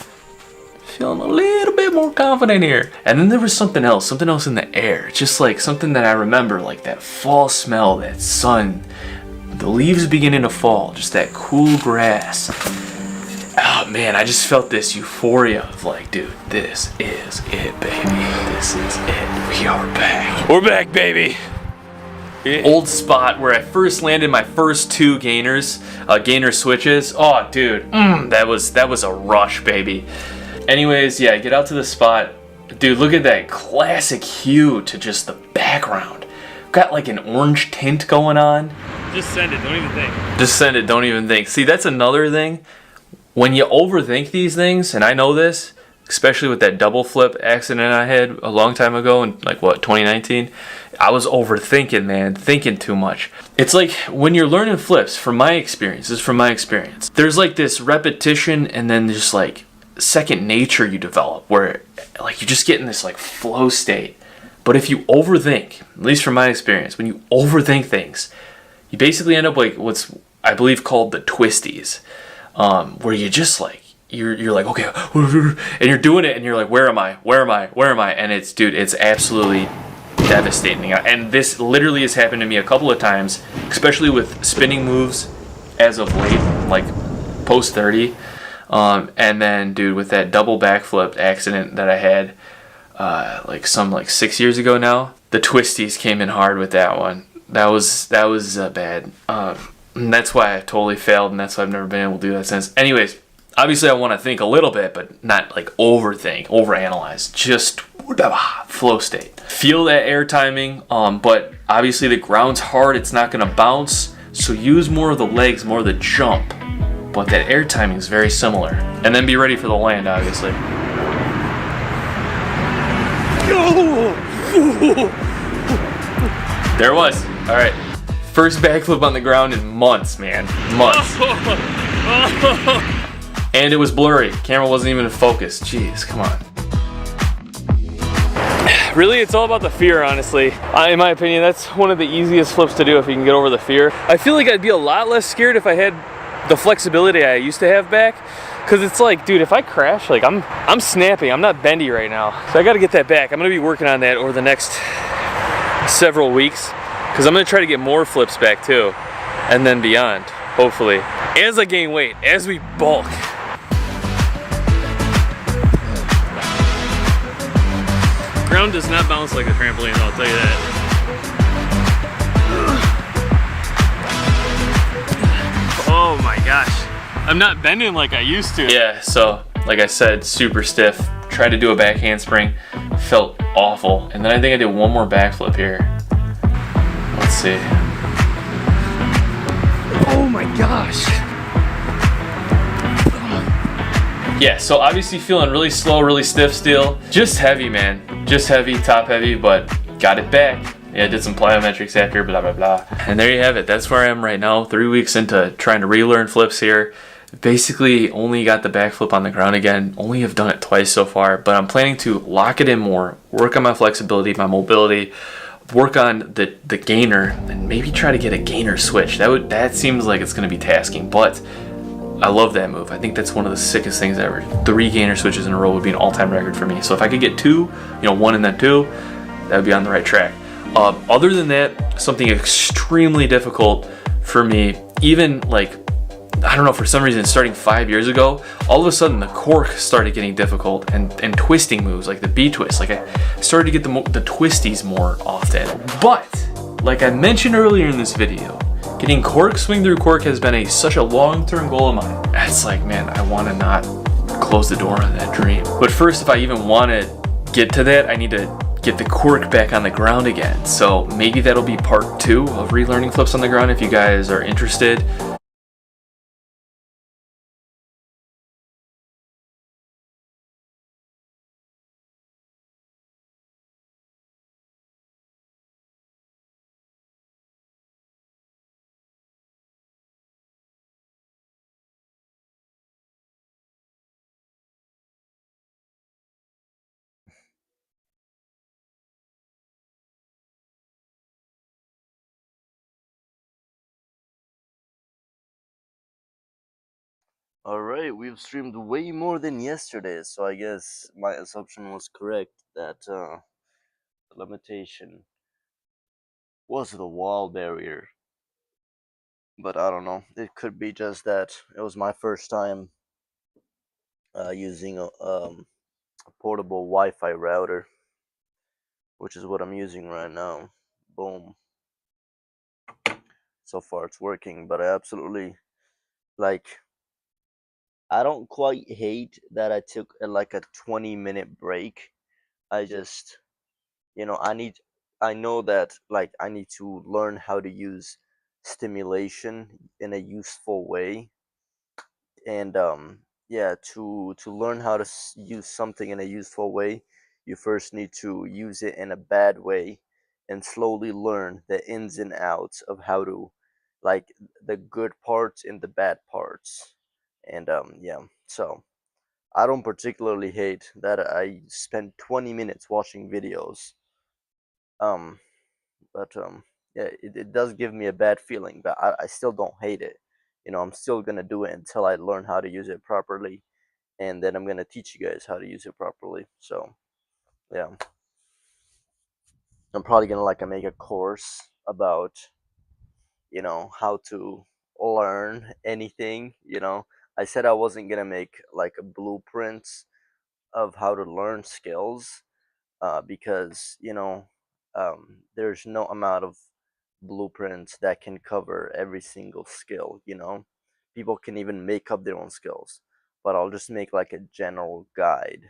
feeling a little bit more confident here. And then there was something else in the air, just like something that I remember, like that fall smell, that sun, the leaves beginning to fall, just that cool grass. Oh man, I just felt this euphoria of like, dude, this is it, baby. This is it. We are back. We're back, baby. Old spot where I first landed my first 2 gainers, gainer switches. Oh dude, that was a rush, baby. Anyways, yeah, get out to the spot. Dude, look at that classic hue to just the background. Got like an orange tint going on. Just send it, don't even think. Just send it, don't even think. See, that's another thing. When you overthink these things, and I know this, especially with that double flip accident I had a long time ago in like what, 2019, I was overthinking, man, thinking too much. It's like when you're learning flips, from my experience, there's like this repetition and then just like second nature you develop where like you just get in this like flow state. But if you overthink, at least from my experience, when you overthink things, you basically end up like what's I believe called the twisties, where you just like you're like, okay, and you're doing it and you're like, where am I, and it's, dude, it's absolutely devastating. And this literally has happened to me a couple of times, especially with spinning moves as of late, like post 30. And then, dude, with that double backflip accident that I had, like 6 years ago now, the twisties came in hard with that one. That was bad. And that's why I totally failed, and that's why I've never been able to do that since. Anyways, Obviously, I want to think a little bit, but not like overthink, overanalyze. Just flow state. Feel that air timing, but obviously the ground's hard. It's not going to bounce. So use more of the legs, more of the jump. But that air timing is very similar. And then be ready for the land, obviously. There it was. All right. First backflip on the ground in months, man. Months. And it was blurry. Camera wasn't even in focus. Jeez, come on. Really, it's all about the fear, honestly. In my opinion, that's one of the easiest flips to do if you can get over the fear. I feel like I'd be a lot less scared if I had the flexibility I used to have back. Cause it's like, dude, if I crash, like I'm snapping. I'm not bendy right now. So I gotta get that back. I'm gonna be working on that over the next several weeks. Cause I'm gonna try to get more flips back too. And then beyond, hopefully. As I gain weight, as we bulk. Ground does not bounce like a trampoline, I'll tell you that. Oh my gosh. I'm not bending like I used to. Yeah, so like I said, super stiff. Tried to do a back handspring, felt awful. And then I think I did one more backflip here. Let's see. Oh my gosh. Yeah, so obviously feeling really slow, really stiff still. Just heavy, man. Just heavy, top heavy, but got it back. Yeah, did some plyometrics after, blah, blah, blah. And there you have it. That's where I am right now. 3 weeks into trying to relearn flips here. Basically only got the backflip on the ground again. Only have done it twice so far, but I'm planning to lock it in more, work on my flexibility, my mobility, work on the gainer, and maybe try to get a gainer switch. That seems like it's gonna be tasking, but I love that move. I think that's one of the sickest things ever. 3 gainer switches in a row would be an all-time record for me. So if I could get 2, one and then 2, that would be on the right track. Other than that, something extremely difficult for me, even like, I don't know, for some reason, starting 5 years ago, all of a sudden the cork started getting difficult and twisting moves, like the B-twist. Like I started to get the twisties more often. But, like I mentioned earlier in this video, getting cork swing through cork has been such a long-term goal of mine. It's like, man, I want to not close the door on that dream. But first, if I even want to get to that, I need to get the cork back on the ground again. So maybe that'll be part 2 of relearning flips on the ground if you guys are interested. Alright, we've streamed way more than yesterday, so I guess my assumption was correct that the limitation was the wall barrier. But I don't know, it could be just that it was my first time using a portable Wi-Fi router, which is what I'm using right now. Boom. So far it's working, but I absolutely, like, I don't quite hate that I took like a 20-minute break. I just, I know that, like, I need to learn how to use stimulation in a useful way. And yeah, to learn how to use something in a useful way, you first need to use it in a bad way and slowly learn the ins and outs of how to, like, the good parts and the bad parts. And yeah, so I don't particularly hate that I spent 20 minutes watching videos. um but yeah, it does give me a bad feeling, but I still don't hate it. I'm still gonna do it until I learn how to use it properly, and then I'm gonna teach you guys how to use it properly. So yeah, I'm probably gonna like make a course about how to learn anything. I said I wasn't gonna make like blueprints of how to learn skills, because there's no amount of blueprints that can cover every single skill. People can even make up their own skills. but I'll just make like a general guide.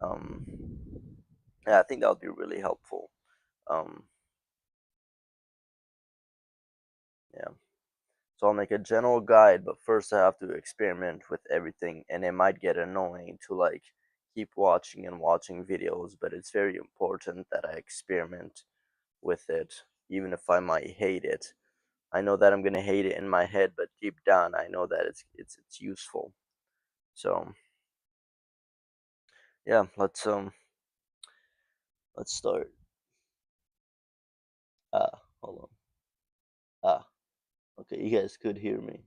Um, yeah, I think that'll be really helpful. Um, yeah. So I'll make a general guide, but first I have to experiment with everything, and it might get annoying to like keep watching and watching videos, but it's very important that I experiment with it, even if I might hate it. I know that I'm gonna hate it in my head, but deep down I know that it's useful. So yeah, let's start. Hold on. Ah, okay, you guys could hear me.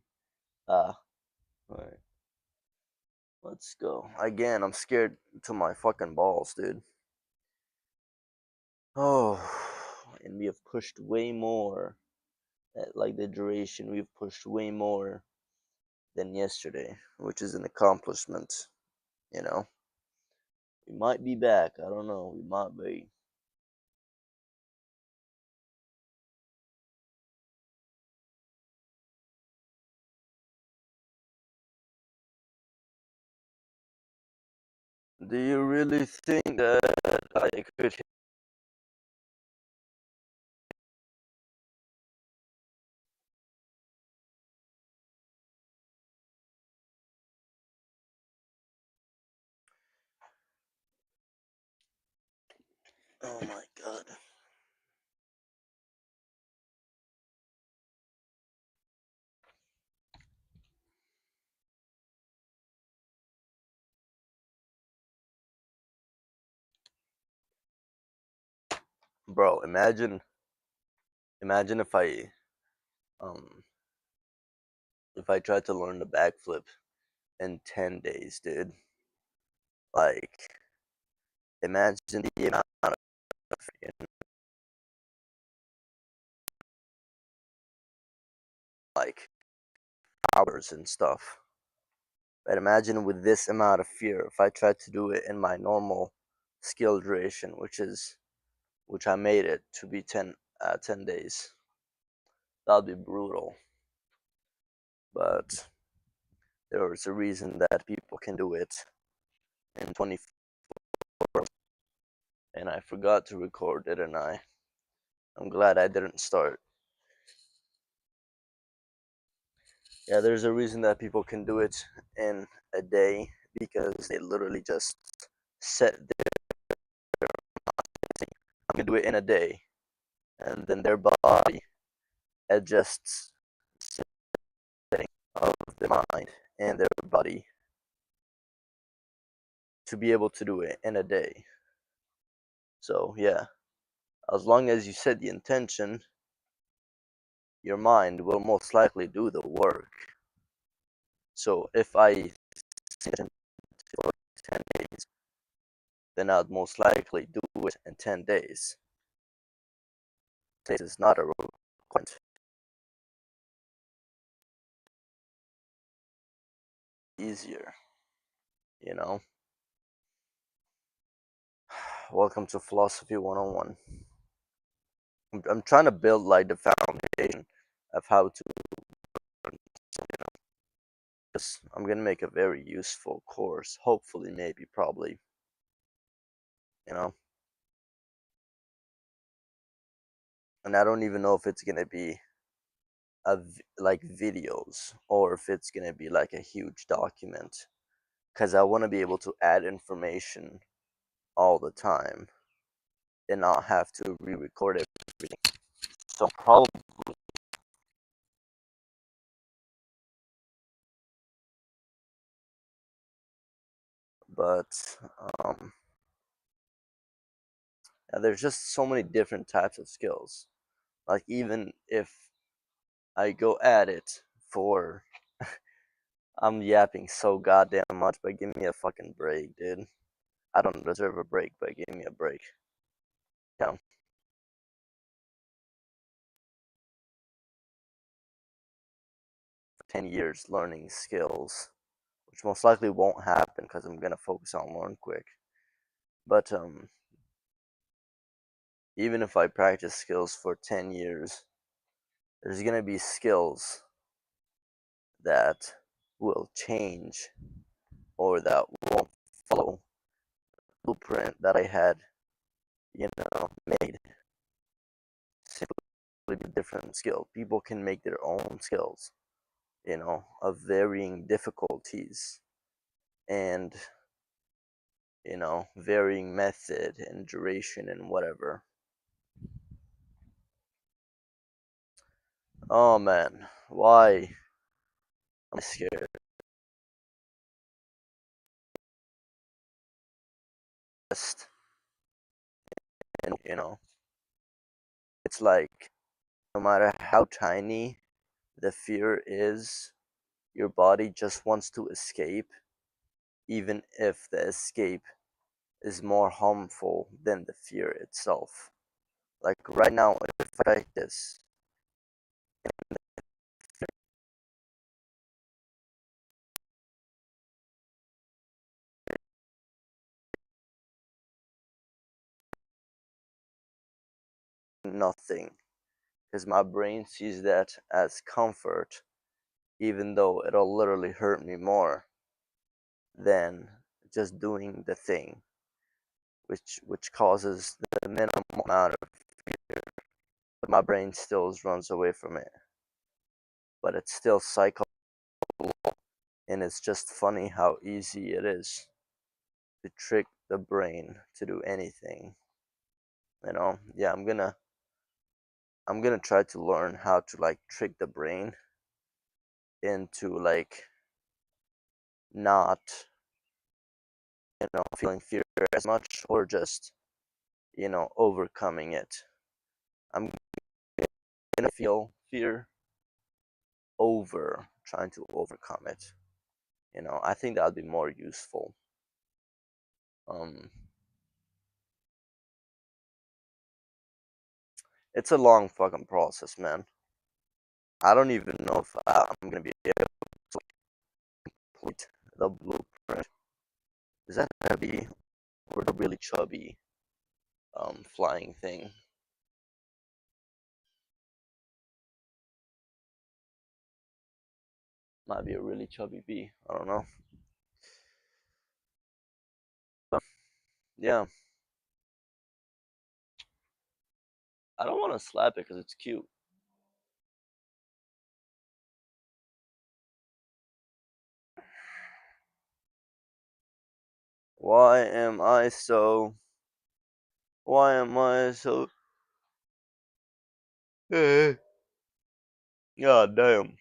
Alright. Let's go. Again, I'm scared to my fucking balls, dude. Oh, and we have pushed way more. At, like the duration, we've pushed way more than yesterday, which is an accomplishment. You know, we might be back. I don't know. We might be. Do you really think that I could? Oh my god, bro! Imagine um, if I tried to learn the backflip in 10 days, dude. Like, imagine the amount of like hours and stuff. But imagine with this amount of fear, if I tried to do it in my normal skill duration, which I made it to be 10 days, that would be brutal. But there is a reason that people can do it in 24, and I forgot to record, didn't I? I'm glad I didn't start. Yeah, there's a reason that people can do it in a day, because they literally just set their I'm gonna do it in a day, and then their body adjusts setting of their mind and their body to be able to do it in a day. So yeah, as long as you set the intention, your mind will most likely do the work. So if I set for 10 days, then I'd most likely do it in 10 days. This is not a requirement. Easier, you know. Welcome to Philosophy 101. I'm trying to build like the foundation of how to, you know, I'm gonna make a very useful course. Hopefully, maybe, probably, you know. And I don't even know if it's gonna be like videos, or if it's gonna be like a huge document, because I want to be able to add information all the time and not have to re-record everything. So probably, but yeah, there's just so many different types of skills. Like, even if I go at it for I'm yapping so goddamn much, but give me a fucking break, dude. I don't deserve a break, but give me a break. Yeah. 10 years learning skills, which most likely won't happen because I'm gonna focus on learn quick. But even if I practice skills for 10 years, there's gonna be skills that will change or that won't follow the blueprint that I had, made. Simply be different skill. People can make their own skills, of varying difficulties and, varying method and duration and whatever. Oh man, why am I scared? And it's like no matter how tiny the fear is, your body just wants to escape, even if the escape is more harmful than the fear itself. Like right now, if I like this, nothing, because my brain sees that as comfort, even though it'll literally hurt me more than just doing the thing, which causes the minimum amount of fear, but my brain still runs away from it. But it's still psychological, and it's just funny how easy it is to trick the brain to do anything. Yeah, I'm gonna try to learn how to like trick the brain into like not feeling fear as much, or just overcoming it. I'm gonna feel fear over trying to overcome it. I think that'll be more useful. um it's a long fucking process, man. I don't even know if I'm gonna be able to complete the blueprint. Is that heavy or the really chubby flying thing? Might be a really chubby bee. I don't know. But yeah, I don't want to slap it because it's cute. Why am I so? Why am I so? God damn.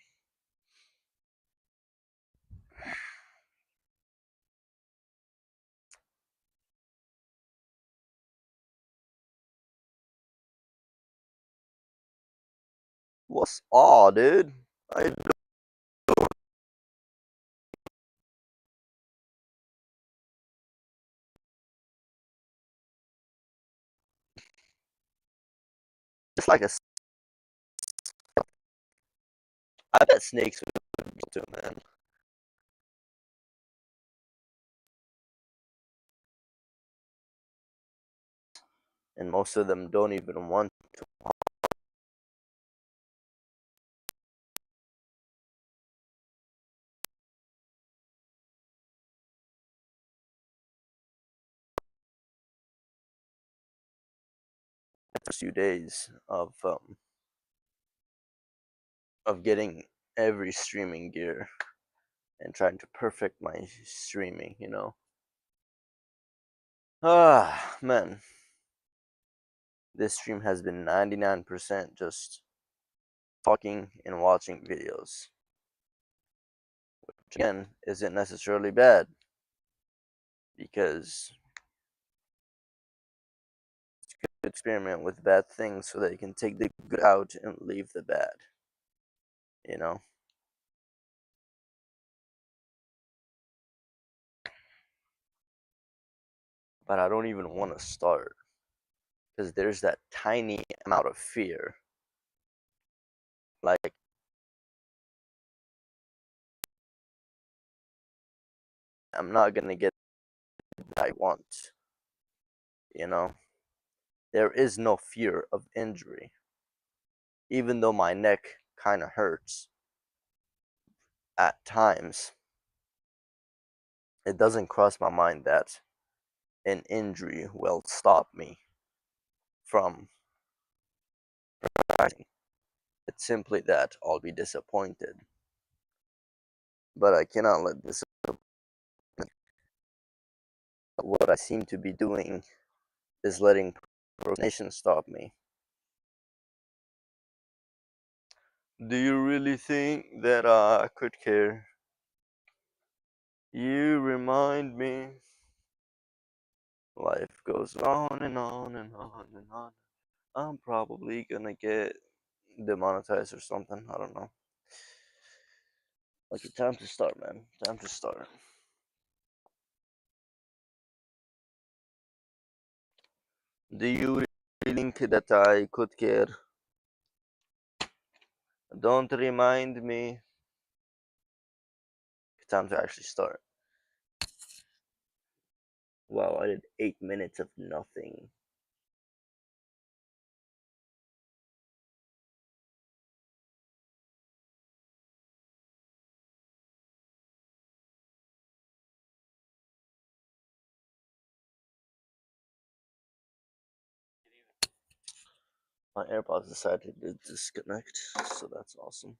What's all, dude? I It's like I bet snakes would be too, man. And most of them don't even want to the first few days of getting every streaming gear and trying to perfect my streaming. Ah, man. This stream has been 99% just talking and watching videos, which again isn't necessarily bad, because it's good to experiment with bad things so that you can take the good out and leave the bad, you know? But I don't even want to start, because there's that tiny amount of fear. Like, I'm not gonna get what I want, you know? There is no fear of injury, even though my neck kind of hurts at times. It doesn't cross my mind that an injury will stop me from practicing. It's simply that I'll be disappointed. But I cannot let this. What I seem to be doing is letting procrastination stop me. Do you really think that I could care? You remind me. Life goes on and on and on and on. I'm probably gonna get demonetized or something. I don't know. Okay, time to start, man. Time to start. Do you really think that I could care? Don't remind me. Time to actually start. Wow, I did 8 minutes of nothing. My AirPods decided to disconnect, so that's awesome.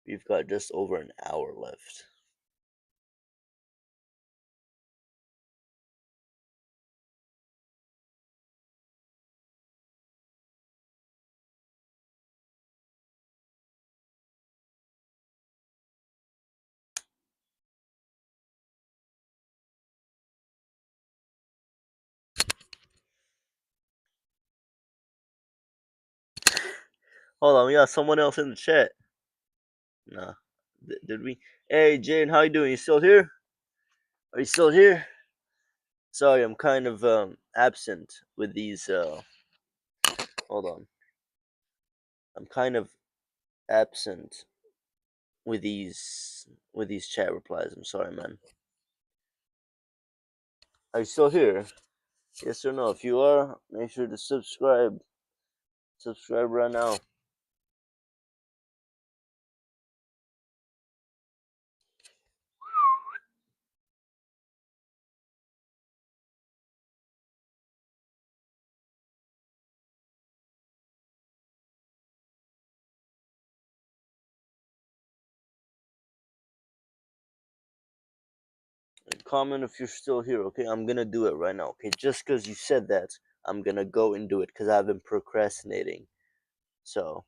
We've got just over an hour left. Hold on, we got someone else in the chat. Nah, did we? Hey, Jane, how you doing? You still here? Are you still here? Sorry, I'm kind of absent with these. Hold on, I'm kind of absent with these chat replies. I'm sorry, man. Are you still here? Yes or no? If you are, make sure to subscribe. Subscribe right now. Comment if you're still here, okay? I'm gonna do it right now, okay? Just because you said that, I'm gonna go and do it because I've been procrastinating. So,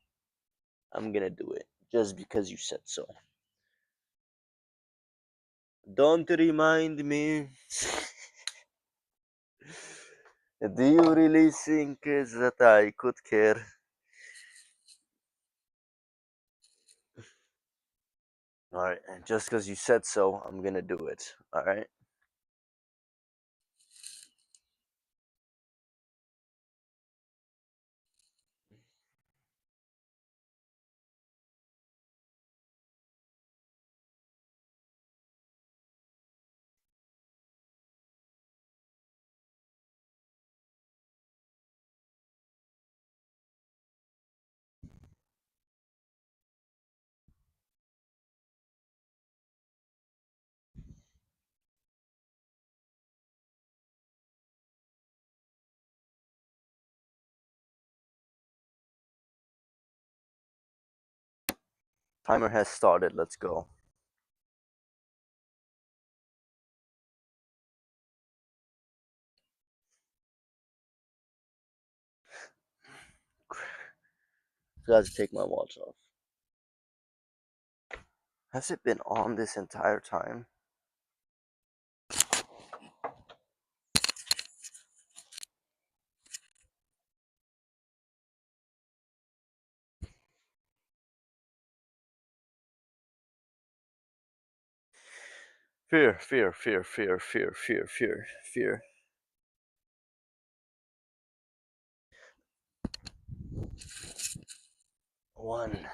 I'm gonna do it just because you said so. Don't remind me. Do you really think that I could care? Alright, and just because you said so, I'm gonna do it. Alright? Timer has started. Let's go. Forgot to take my watch off. Has it been on this entire time? Fear, fear, fear, fear, fear, fear, fear, fear. 1,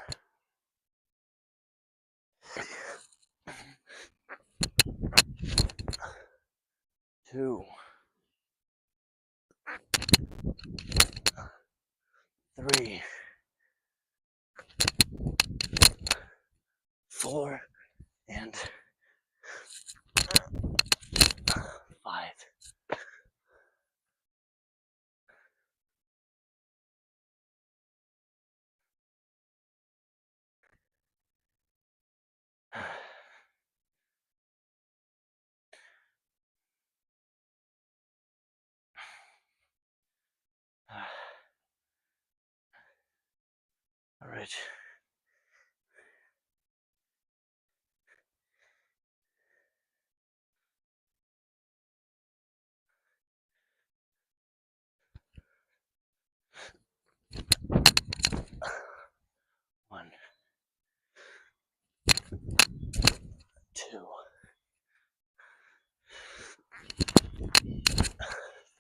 2, 3, 4, and 5. All right. One, 2,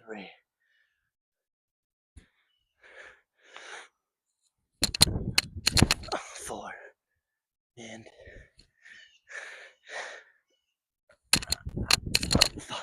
3, 4, and 5.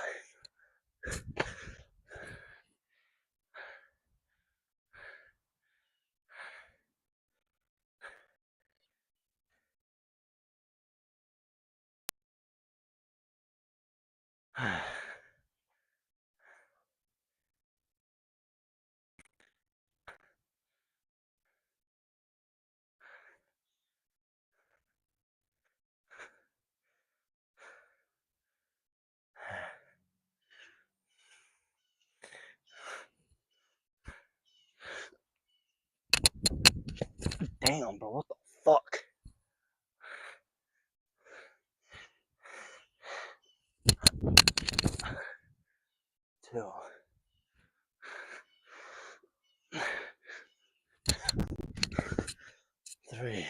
Damn, bro, what the fuck? 2, 3,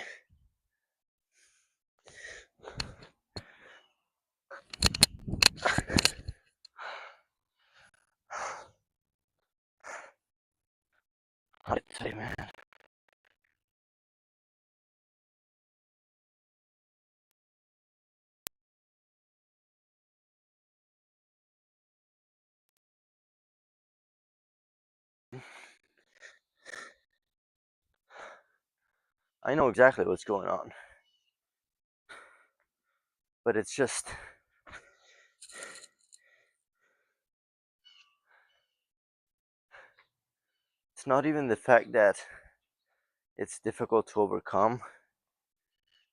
1, man. I know exactly what's going on, but it's just, it's not even the fact that it's difficult to overcome.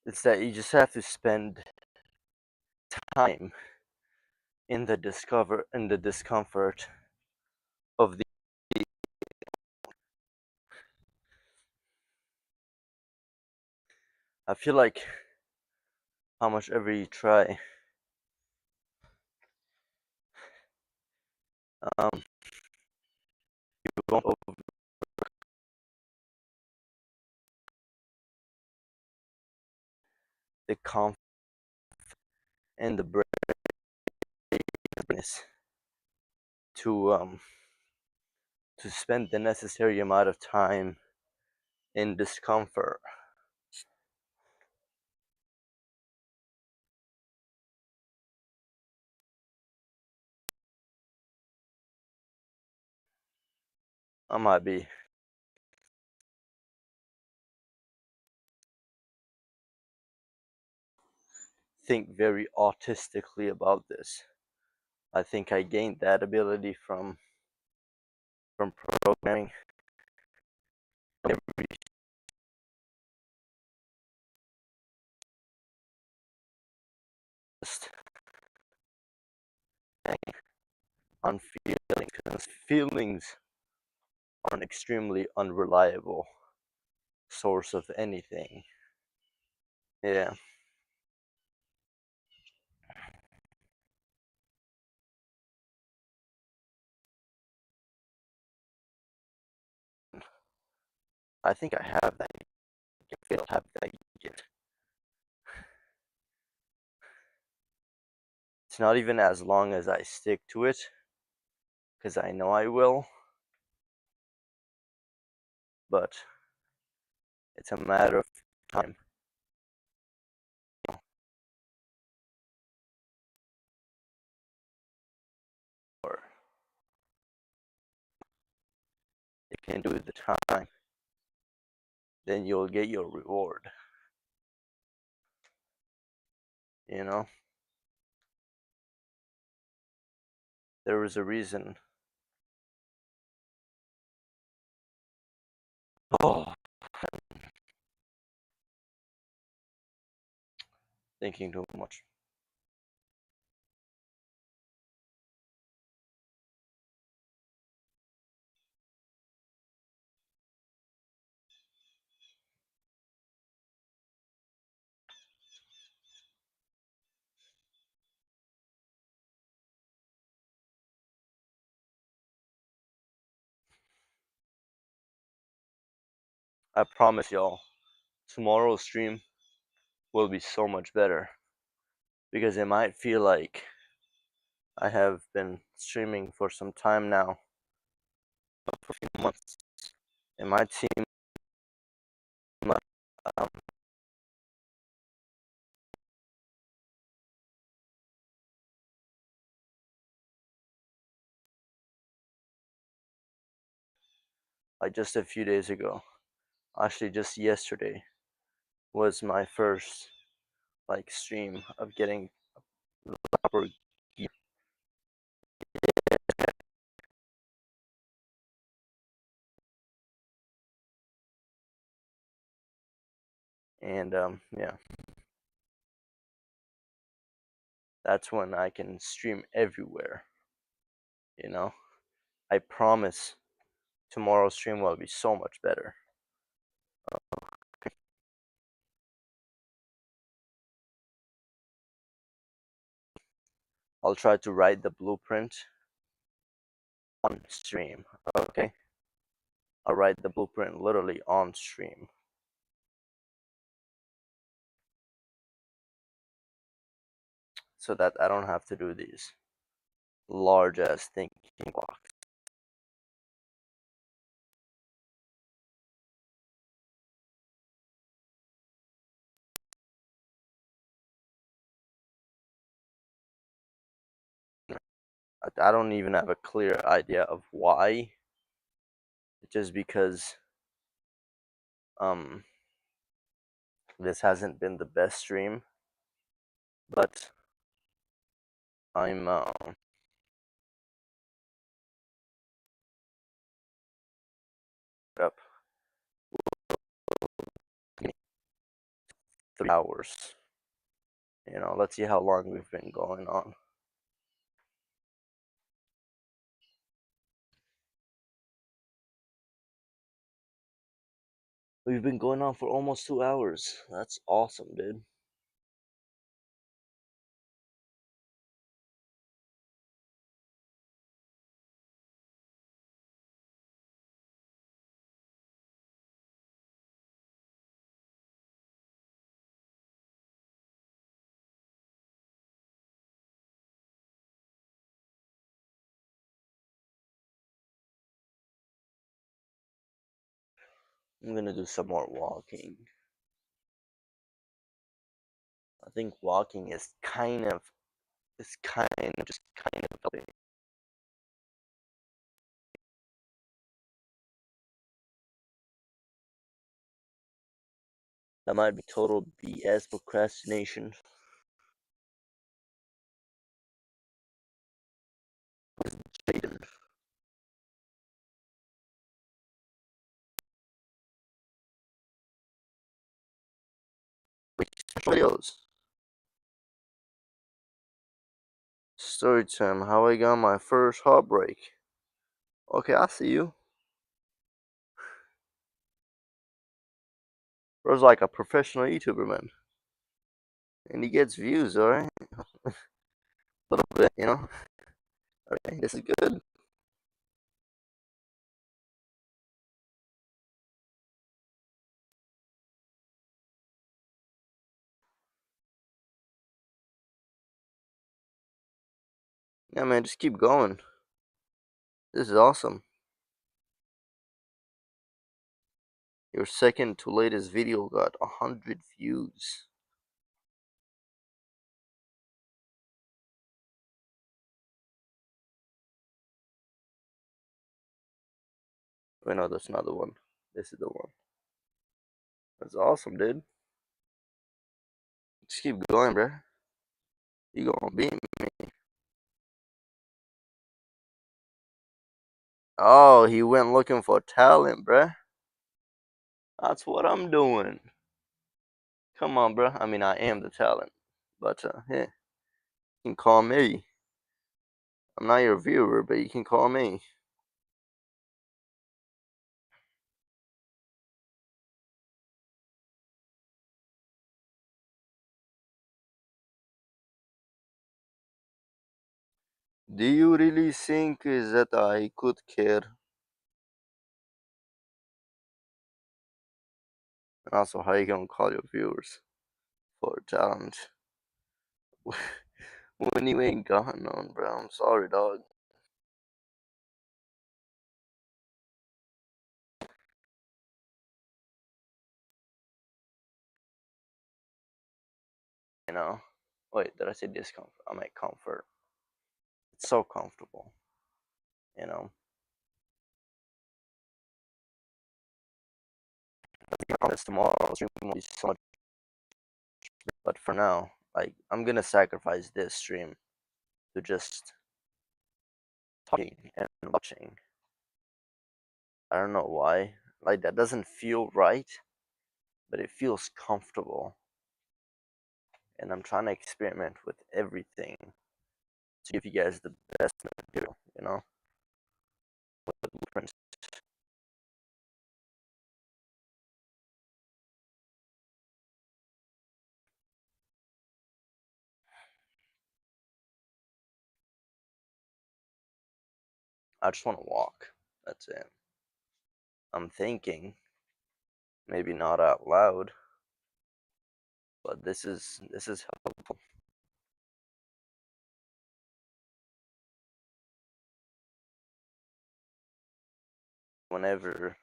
It's that you just have to spend time in the discomfort of the. I feel like how much ever you try, you won't over the comfort and the braveness to spend the necessary amount of time in discomfort. I might be think very autistically about this. I think I gained that ability from programming. Just on feelings, because feelings are an extremely unreliable source of anything. Yeah. I think I have that. I feel have that yet. It's not even as long as I stick to it, because I know I will. But It's a matter of time. Or you can do the time, then you'll get your reward. You know, there was a reason. Oh, thinking too much. I promise y'all, tomorrow's stream will be so much better, because it might feel like I have been streaming for some time now, for a few months. It might seem like just a few days ago, actually just yesterday, was my first stream of getting proper gear. And yeah, that's when I can stream everywhere. You know, I promise tomorrow's stream will be so much better. I'll try to write the blueprint on stream. Okay, I'll write the blueprint literally on stream, so that I don't have to do these large ass thinking blocks. I don't even have a clear idea of why. Just because this hasn't been the best stream, but I'm up 3 hours. You know, let's see how long we've been going on. We've been going on for almost 2 hours. That's awesome, dude. I'm gonna do some more walking. I think walking is kind of just kind of helping. That might be total BS procrastination. Jaden. Videos. Story time. How I got my first heartbreak. Okay, I see you. Bro's like a professional YouTuber, man. And he gets views, alright? A little bit, you know? Alright, this is good. Yeah, man, just keep going. This is awesome. Your second to latest video got 100 views. Wait, no, that's not the one. This is the one. That's awesome, dude. Just keep going, bruh. You gonna beat me. Oh, he went looking for talent, bruh. That's what I'm doing. Come on, bruh. I mean, I am the talent. But, yeah. You can call me. I'm not your viewer, but you can call me. Do you really think that I could care? And also, how you gonna call your viewers for talent when you ain't got none, bro? I'm sorry, dog. You know? Wait, did I say discomfort? I meant comfort. It's so comfortable, you know? Honest, tomorrow stream will be so much, but for now, like, I'm gonna sacrifice this stream to just talking and watching. I don't know why. Like, that doesn't feel right, but it feels comfortable. And I'm trying to experiment with everything to give you guys the best material, you know? With the blueprints. I just want to walk. That's it. I'm thinking, maybe not out loud, but this is helpful. Whenever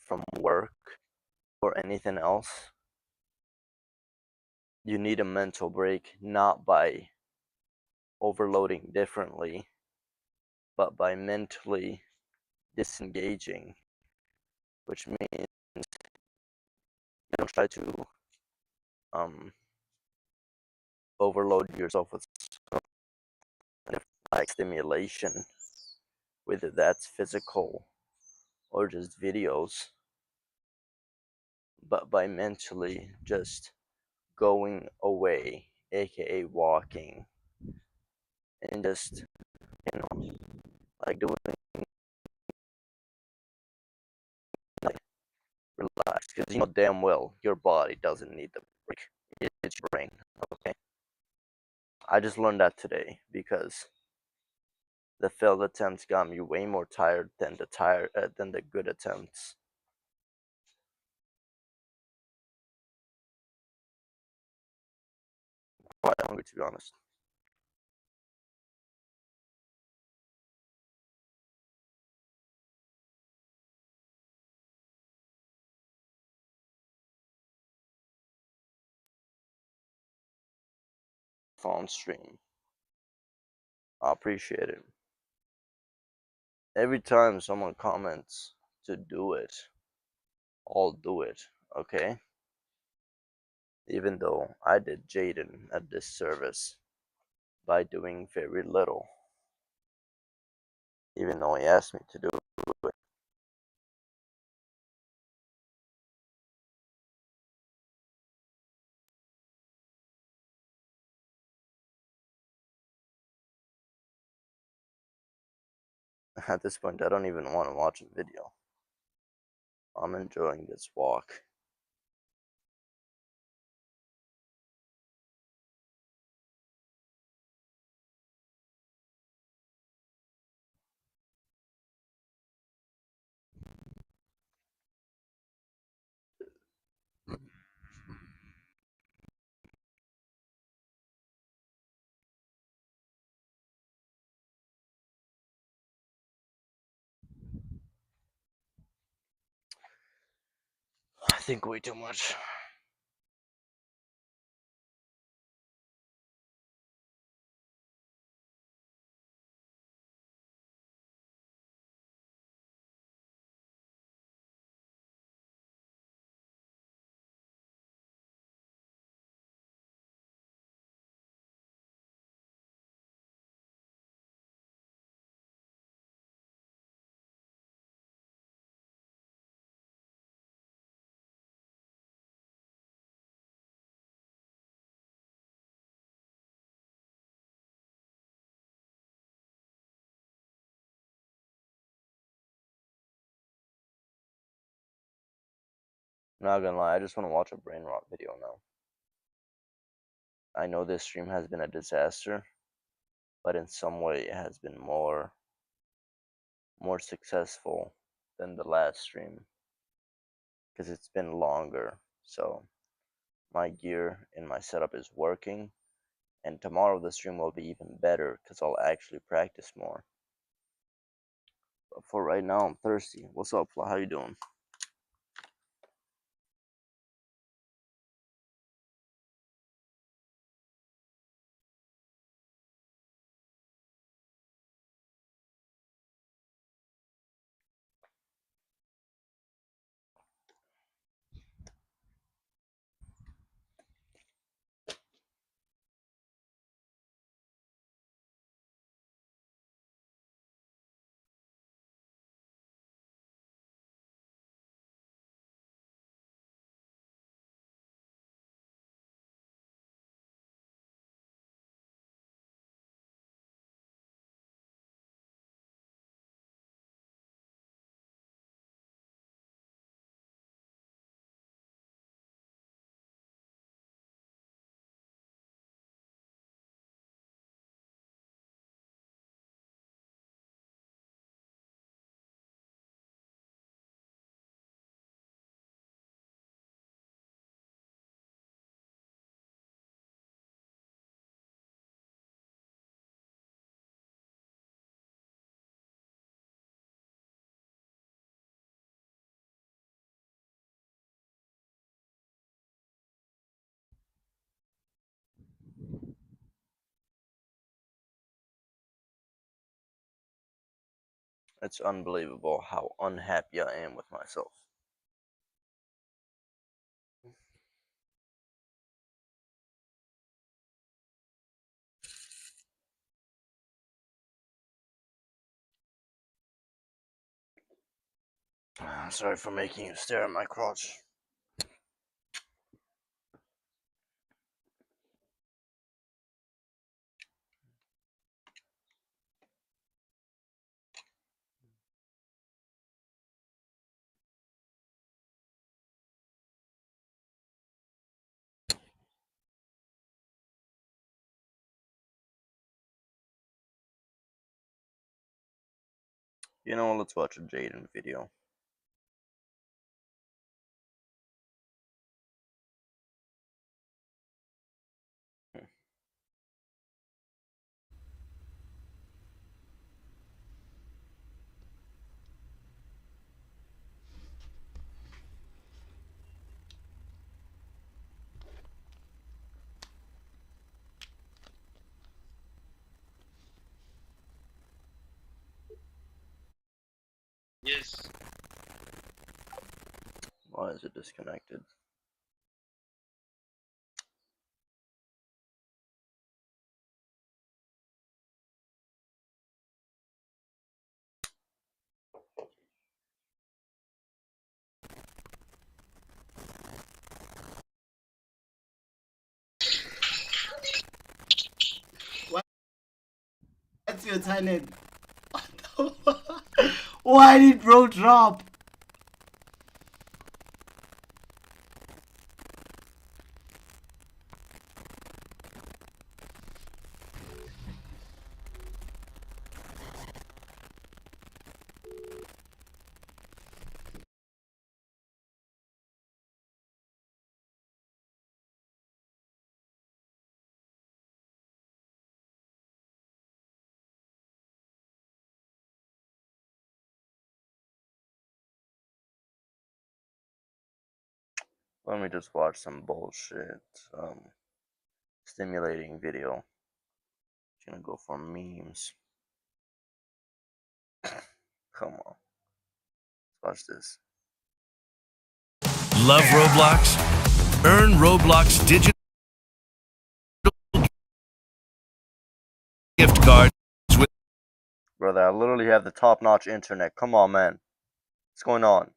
from work or anything else, you need a mental break, not by overloading differently, but by mentally disengaging, which means you don't try to overload yourself with like stimulation, whether that's physical or just videos, but by mentally just going away, aka walking, and just, you know, like doing, like, relax, because you know damn well your body doesn't need the break. It's your brain. Okay, I just learned that today because the failed attempts got me way more tired than the good attempts. Quite hungry, to be honest. Phone stream. I appreciate it. Every time someone comments to do it, I'll do it, okay? Even though I did Jaden a disservice by doing very little, even though he asked me to do it. At this point, I don't even want to watch a video. I'm enjoying this walk. think way too much. I'm not gonna lie, I just want to watch a brain rot video now. I know this stream has been a disaster, but in some way it has been more successful than the last stream because it's been longer. So my gear and my setup is working, and tomorrow the stream will be even better because I'll actually practice more. But for right now, I'm thirsty. What's up, Fla? How you doing? It's unbelievable how unhappy I am with myself. Sorry for making you stare at my crotch. You know, let's watch a Jaden video. Yes. Why is it disconnected? What's your talent? Why did bro drop? Let me just watch some bullshit, stimulating video. Gonna go for memes. Come on. Let's watch this. Love Roblox? Earn Roblox digital gift cards with Brother, I literally have the top-notch internet. Come on, man. What's going on?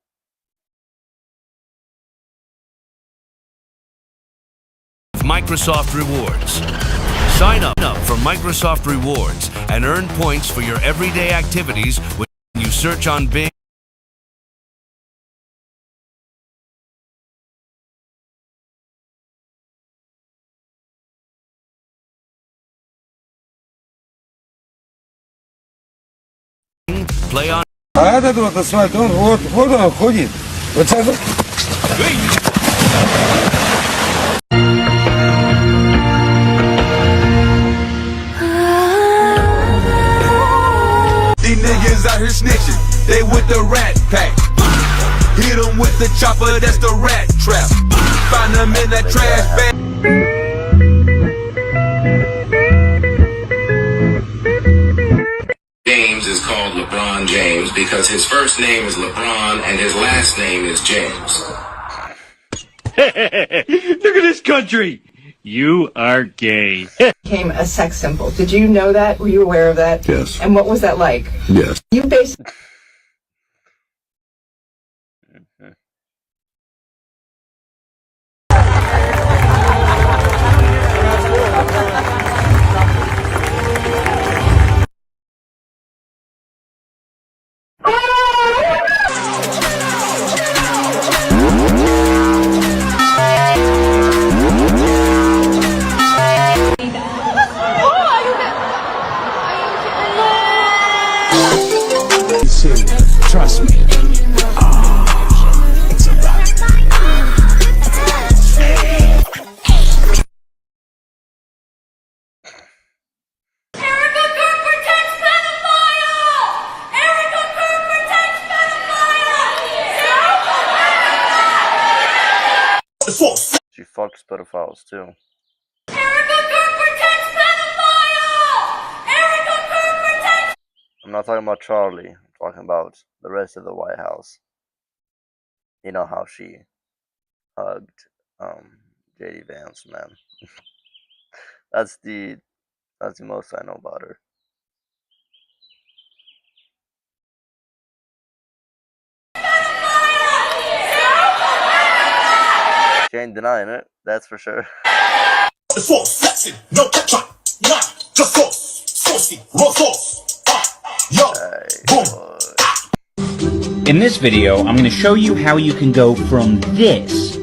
Microsoft Rewards. Sign up for Microsoft Rewards and earn points for your everyday activities when you search on Bing. Play on. А этот вот асфальт, он вот он ходит. Вот так вот. These niggas out here snitching, they with the rat pack. Hit them with the chopper, that's the rat trap. Find them in that trash bag. James is called LeBron James because his first name is LeBron and his last name is James. Look at this country. You are gay. Became a sex symbol. Did you know that? Were you aware of that? Yes. And what was that like? Yes. You basically. Trust me. It's about She fucks pedophiles too. I'm not talking about Charlie. I'm talking about the rest of the White House. You know how she hugged JD Vance, man. that's the most I know about her. She ain't denying it, that's for sure. In this video, I'm going to show you how you can go from this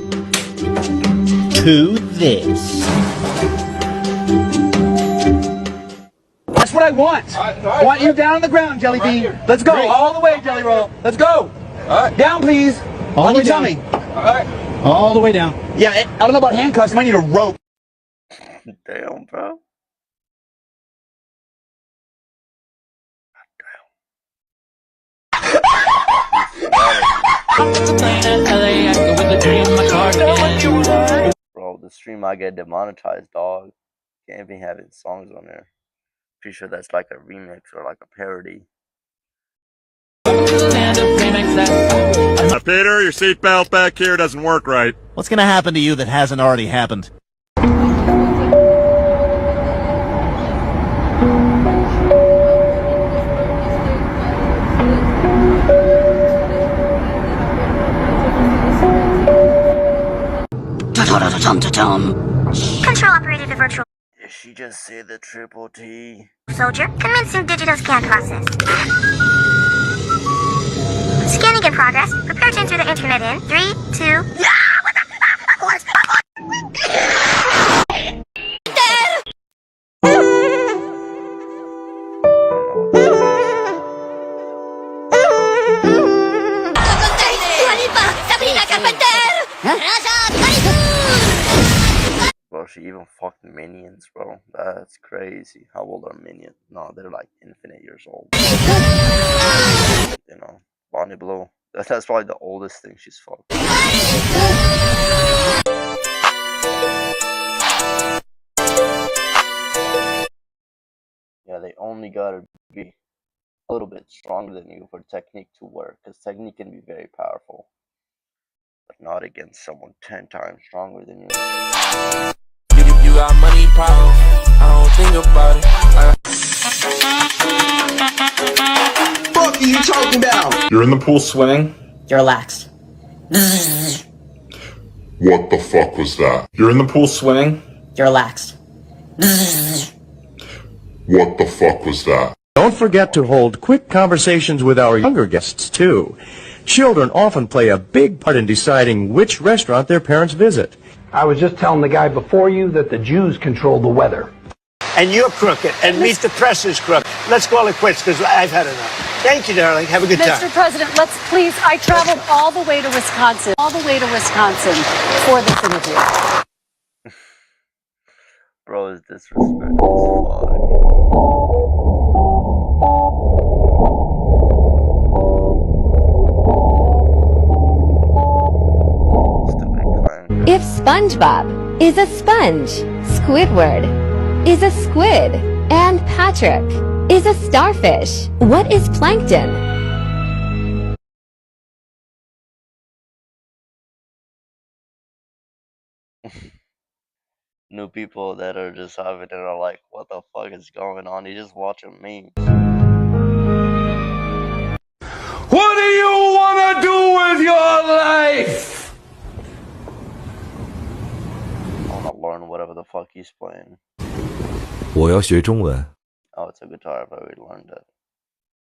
to this. That's what I want. I want you down on the ground, Jelly Bean. Let's go. All the way, Jelly Roll. Let's go. Down, please. All the way down. All the way down. Yeah, I don't know about handcuffs. I might need a rope. Damn, bro. Bro, the stream I get demonetized, dog. Can't be having songs on there. Pretty sure that's like a remix or like a parody. Peter, your seatbelt back here doesn't work right. What's gonna happen to you that hasn't already happened? Control operated the virtual. Did she just say the triple T? Soldier, commencing digital scan process. Scanning in progress. Prepare to enter the internet in 3, 2. Bro, she even fucked minions, bro. That's crazy. How old are minions? No, they're like infinite years old. You know, Bonnie Blue. That's probably the oldest thing she's fucked. Yeah, they only gotta be a little bit stronger than you for technique to work, because technique can be very powerful, but not against someone 10 times stronger than you. You got money problems, I don't think about it. Fuck are you talking about? You're in the pool swimming? You're relaxed. What the fuck was that? You're in the pool swimming? You're relaxed. What the fuck was that? Don't forget to hold quick conversations with our younger guests, too. Children often play a big part in deciding which restaurant their parents visit. I was just telling the guy before you that the Jews control the weather. And you're crooked, and Mr. Press is crooked. Let's call it quits, because I've had enough. Thank you, darling. Have a good time. Mr. President, let's please, I traveled all the way to Wisconsin, for this interview. Bro is disrespectful as fuck. If SpongeBob is a sponge, Squidward is a squid, and Patrick is a starfish, what is plankton? New people that are just having it are like, what the fuck is going on? You just watching memes. What do you want to do with your life? I want to learn whatever the fuck he's playing. 我要学中文。 Oh, it's a guitar. I've already learned it.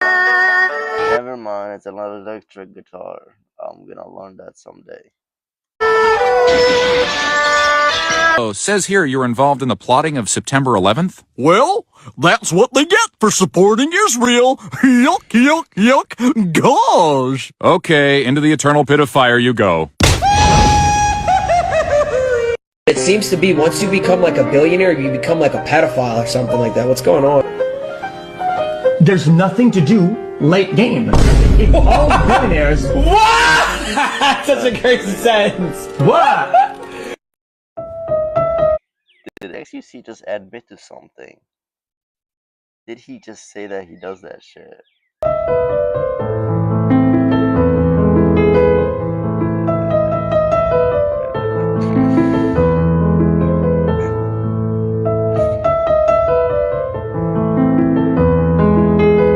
Never mind, it's an electric guitar. I'm gonna learn that someday. Oh, says here you're involved in the plotting of September 11th? Well, that's what they get for supporting Israel. Yuck, yuck, yuck. Gosh. Okay, into the eternal pit of fire you go. It seems to be once you become like a billionaire, you become like a pedophile or something like that. What's going on? There's nothing to do late game. If all billionaires... What? Such a crazy sentence. What? Did XUC just admit to something? Did he just say that he does that shit?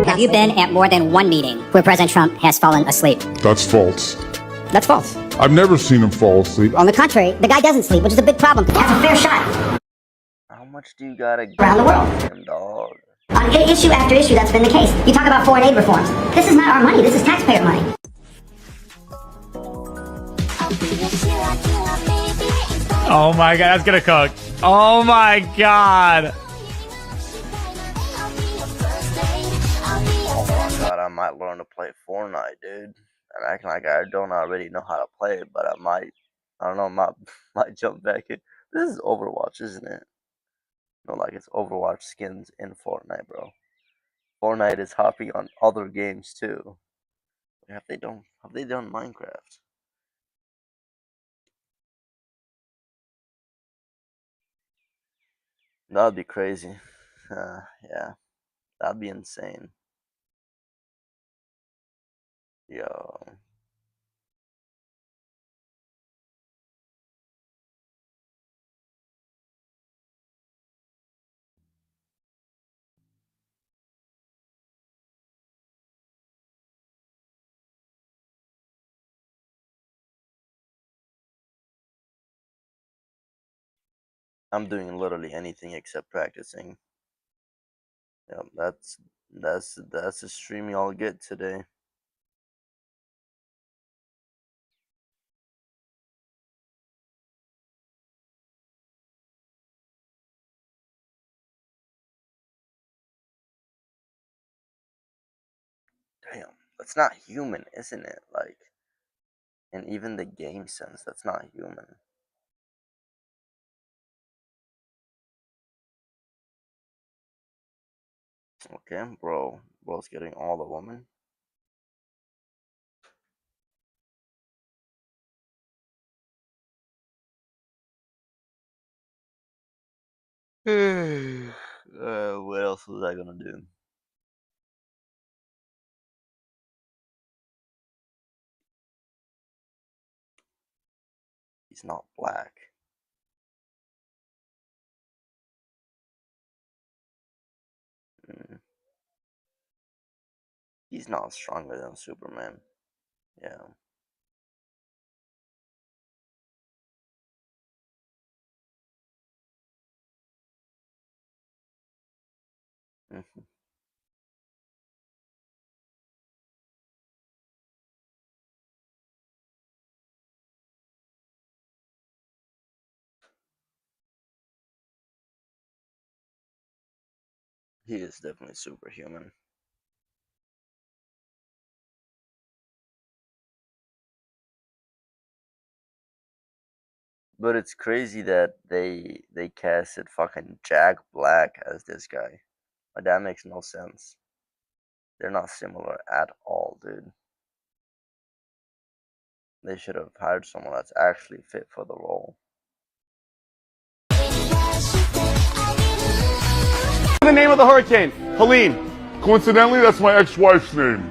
Have you been at more than one meeting where President Trump has fallen asleep? That's false. That's false. I've never seen him fall asleep. On the contrary, the guy doesn't sleep, which is a big problem. That's a fair shot. How much do you gotta get Around the world. him, dog? On issue after issue, that's been the case. You talk about foreign aid reforms. This is not our money. This is taxpayer money. Oh my god, that's gonna cook. Oh my god. Oh my god, I might learn to play Fortnite, dude. I'm acting like I don't already know how to play it, but I might. I don't know, might jump back in. This is Overwatch, isn't it? No, like it's Overwatch skins in Fortnite, bro. Fortnite is hopping on other games too. Have they done Minecraft? That'd be crazy. Yeah, that'd be insane. Yo. I'm doing literally anything except practicing. Yep, that's the stream y'all get today. Damn, that's not human, isn't it? Like, in even the game sense, that's not human. Okay, bro's getting all the women. What else was I gonna do? He's not black. Mm. He's not stronger than Superman. Yeah. Mhm. He is definitely superhuman. But it's crazy that they casted fucking Jack Black as this guy. Like, that makes no sense. They're not similar at all, dude. They should have hired someone that's actually fit for the role. The name of the hurricane? Helene. Coincidentally, that's my ex-wife's name.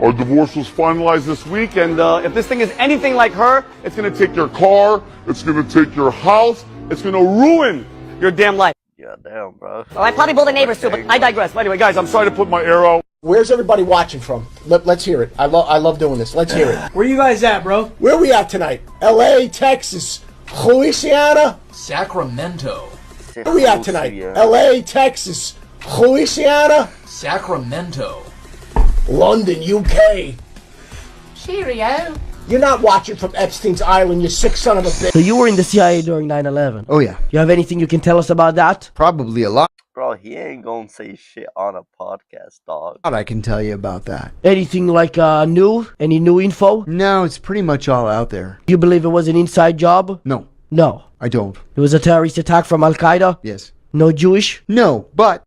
Our divorce was finalized this week, and if this thing is anything like her, it's gonna take your car, it's gonna take your house, it's gonna ruin your damn life. Yeah, damn, bro. Well, I probably blow the neighbors too, but I digress. Anyway, guys, I'm sorry to put my air out. Where's everybody watching from? Let's hear it. I love doing this. Let's hear it. Where you guys at, bro? Where we at tonight? L.A., Texas, Louisiana. Sacramento. Where we at tonight? L.A., Texas, Louisiana. Sacramento. London, UK. Cheerio. You're not watching from Epstein's Island, you sick son of a bitch. So you were in the CIA during 9/11? Oh yeah. You have anything you can tell us about that? Probably a lot Bro, he ain't gonna say shit on a podcast, dog. I can tell you about that. Anything like new? Any new info? No, it's pretty much all out there. You believe it was an inside job? No, No. I don't. It was a terrorist attack from Al Qaeda? Yes. No Jewish? No, but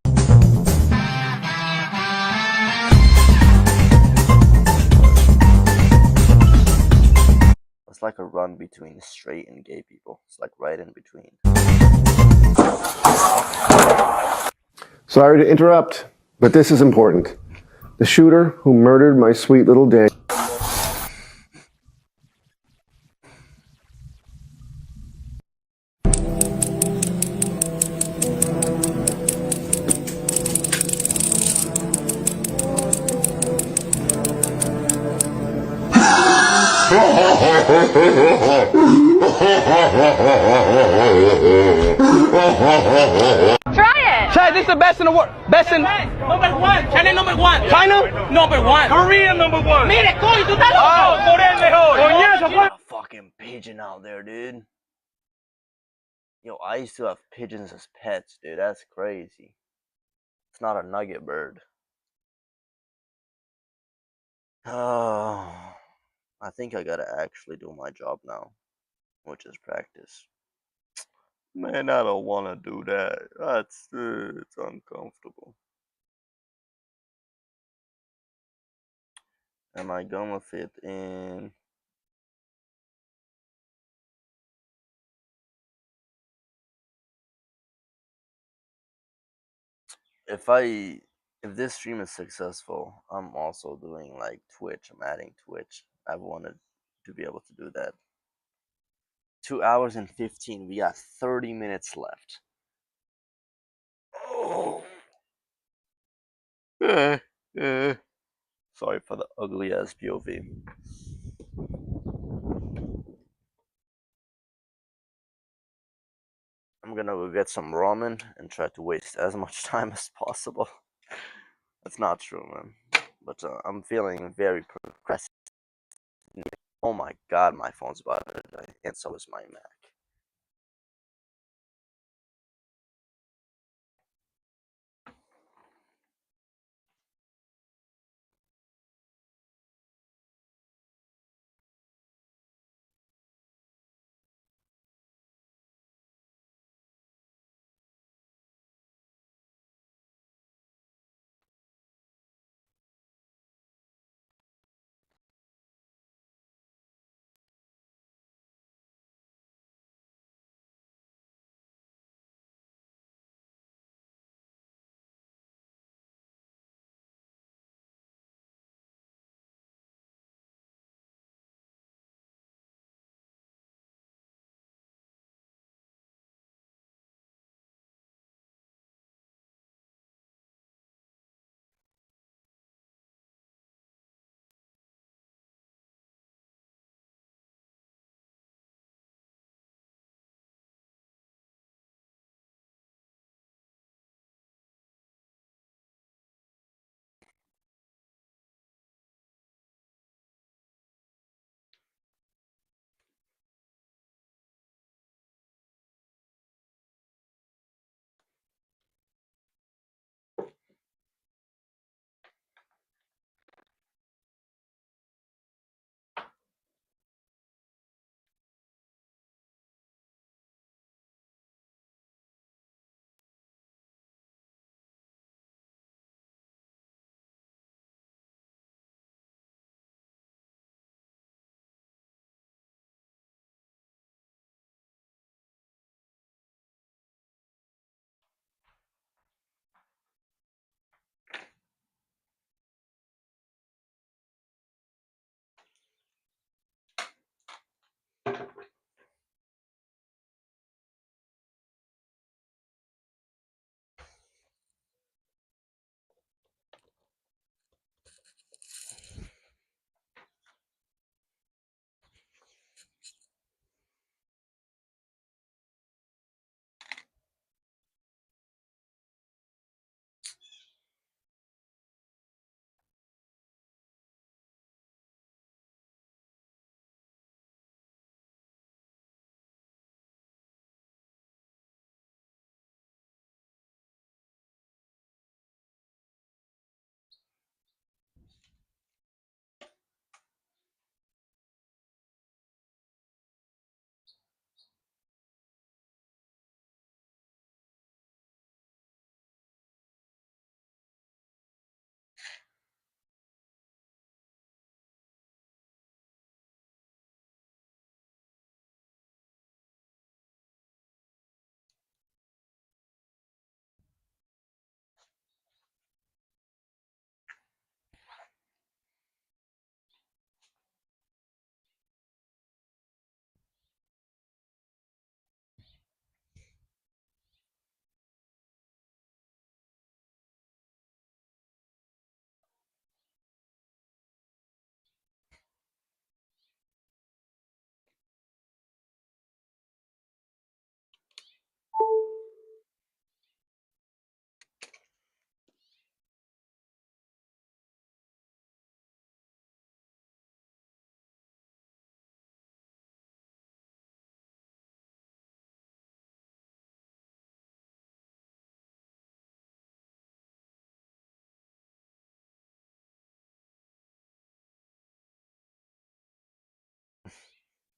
It's like a run between straight and gay people. It's like right in between. Sorry to interrupt, but this is important. The shooter who murdered my sweet little Dan. Try it. Chad, this is the best in the world. Best in... Number one. China number one. China? Number one. Korea number one. Mire, coño, tú estás loco. Oh, Corea es mejor. Coñazo, pues. A fucking pigeon out there, dude. Yo, I used to have pigeons as pets, dude. That's crazy. It's not a nugget bird. Oh, I think I gotta actually do my job now, which is practice. Man, I don't want to do that. That's it's uncomfortable. Am I gonna fit in? If this stream is successful, I'm also doing like Twitch. I'm adding Twitch. I've wanted to be able to do that. 2 hours and 15. We got 30 minutes left. Oh. Sorry for the ugly ass POV. I'm gonna go get some ramen and try to waste as much time as possible. That's not true, man. But I'm feeling very procrastinating. Oh my god, my phone's about to die, and so is my Mac.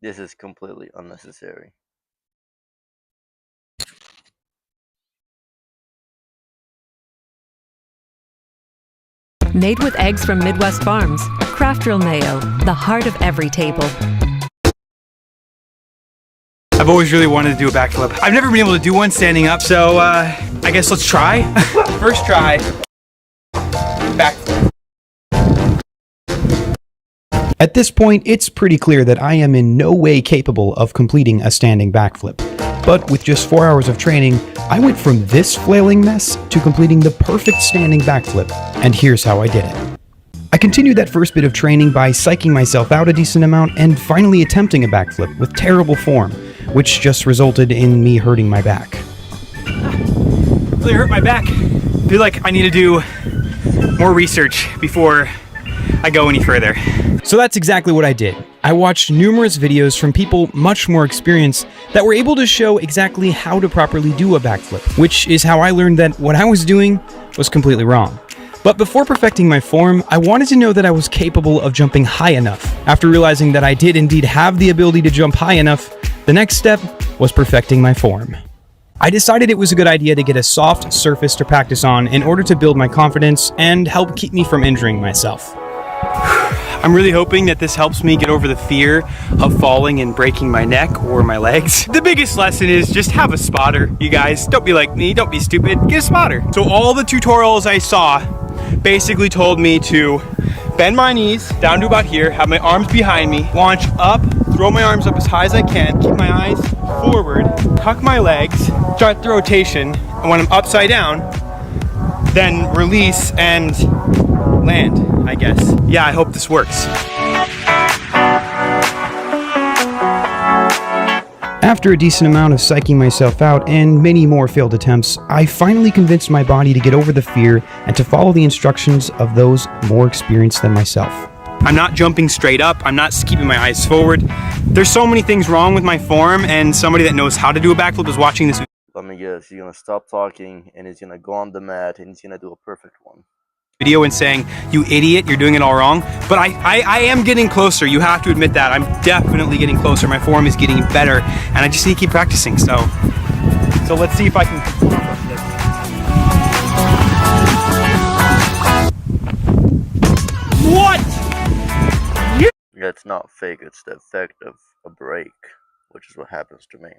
This is completely unnecessary. Made with eggs from Midwest Farms. Kraft Drill Mayo, the heart of every table. I've always really wanted to do a backflip. I've never been able to do one standing up, so I guess let's try. First try, backflip. At this point, it's pretty clear that I am in no way capable of completing a standing backflip. But with just 4 hours of training, I went from this flailing mess to completing the perfect standing backflip, and here's how I did it. I continued that first bit of training by psyching myself out a decent amount and finally attempting a backflip with terrible form, which just resulted in me hurting my back. Really hurt my back. I feel like I need to do more research before I go any further. So that's exactly what I did. I watched numerous videos from people much more experienced that were able to show exactly how to properly do a backflip, which is how I learned that what I was doing was completely wrong. But before perfecting my form, I wanted to know that I was capable of jumping high enough. After realizing that I did indeed have the ability to jump high enough, the next step was perfecting my form. I decided it was a good idea to get a soft surface to practice on in order to build my confidence and help keep me from injuring myself. I'm really hoping that this helps me get over the fear of falling and breaking my neck or my legs. The biggest lesson is just have a spotter, you guys. Don't be like me, don't be stupid, get a spotter. So all the tutorials I saw basically told me to bend my knees down to about here, have my arms behind me, launch up, throw my arms up as high as I can, keep my eyes forward, tuck my legs, start the rotation, and when I'm upside down, then release and land, I guess. Yeah, I hope this works. After a decent amount of psyching myself out and many more failed attempts, I finally convinced my body to get over the fear and to follow the instructions of those more experienced than myself. I'm not jumping straight up, I'm not keeping my eyes forward. There's so many things wrong with my form, and somebody that knows how to do a backflip is watching this. Let me guess, you're gonna stop talking and he's gonna go on the mat and he's gonna do a perfect one. Video and saying, you idiot, you're doing it all wrong. But I am getting closer, you have to admit that. I'm definitely getting closer, my form is getting better, and I just need to keep practicing, so let's see if I can perform this. What? That's not fake, it's the effect of a break, which is what happens to me.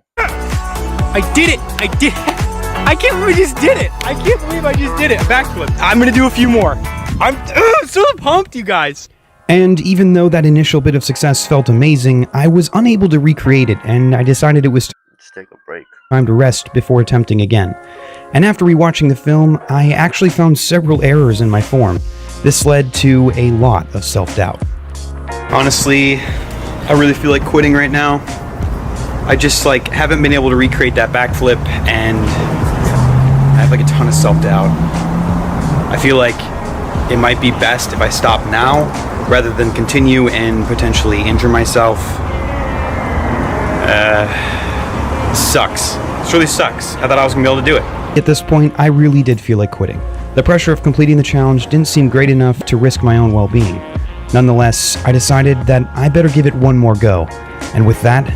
I did it! I did it! I can't believe I just did it! I can't believe I just did it! Backflip. I'm gonna do a few more. I'm so pumped, you guys! And even though that initial bit of success felt amazing, I was unable to recreate it, and I decided it was Let's take a break. Time to rest before attempting again. And after rewatching the film, I actually found several errors in my form. This led to a lot of self-doubt. Honestly, I really feel like quitting right now. I just haven't been able to recreate that backflip, and I have a ton of self-doubt. I feel like it might be best if I stop now rather than continue and potentially injure myself. Sucks. This really sucks. I thought I was gonna be able to do it. At this point, I really did feel like quitting. The pressure of completing the challenge didn't seem great enough to risk my own well-being. Nonetheless, I decided that I better give it one more go, and with that,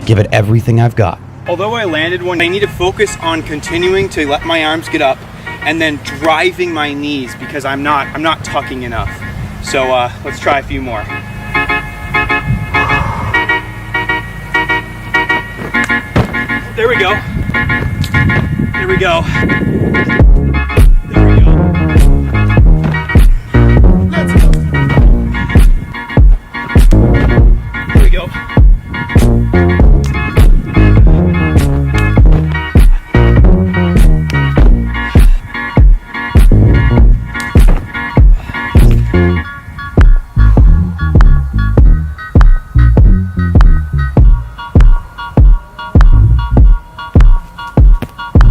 give it everything I've got. Although I landed one, I need to focus on continuing to let my arms get up and then driving my knees because I'm not tucking enough. So let's try a few more. There we go. There we go. There we go. Let's go. There we go.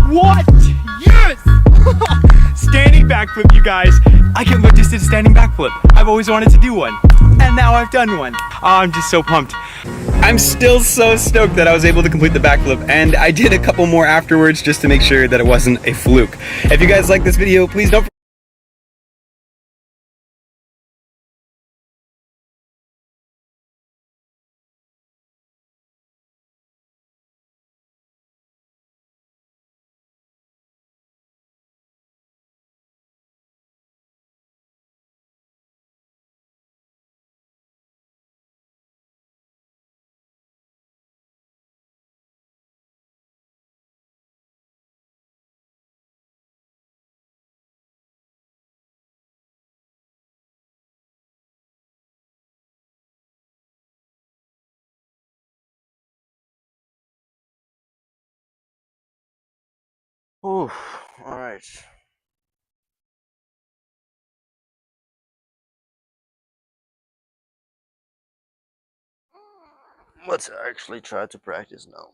What? Yes! Standing backflip, you guys. I can't believe I just did a standing backflip. I've always wanted to do one, and now I've done one. Oh, I'm just so pumped. I'm still so stoked that I was able to complete the backflip, and I did a couple more afterwards just to make sure that it wasn't a fluke. If you guys like this video, please don't Whew, all right. Let's actually try to practice now.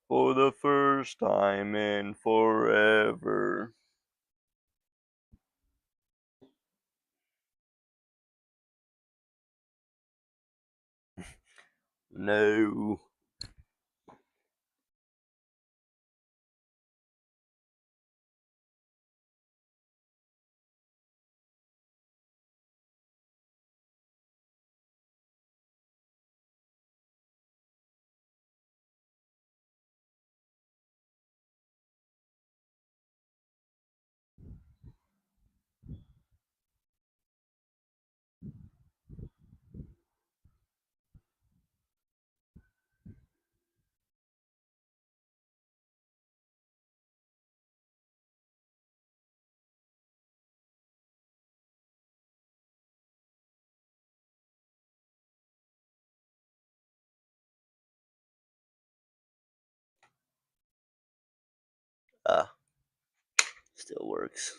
For the first time in forever. No. Ah, still works.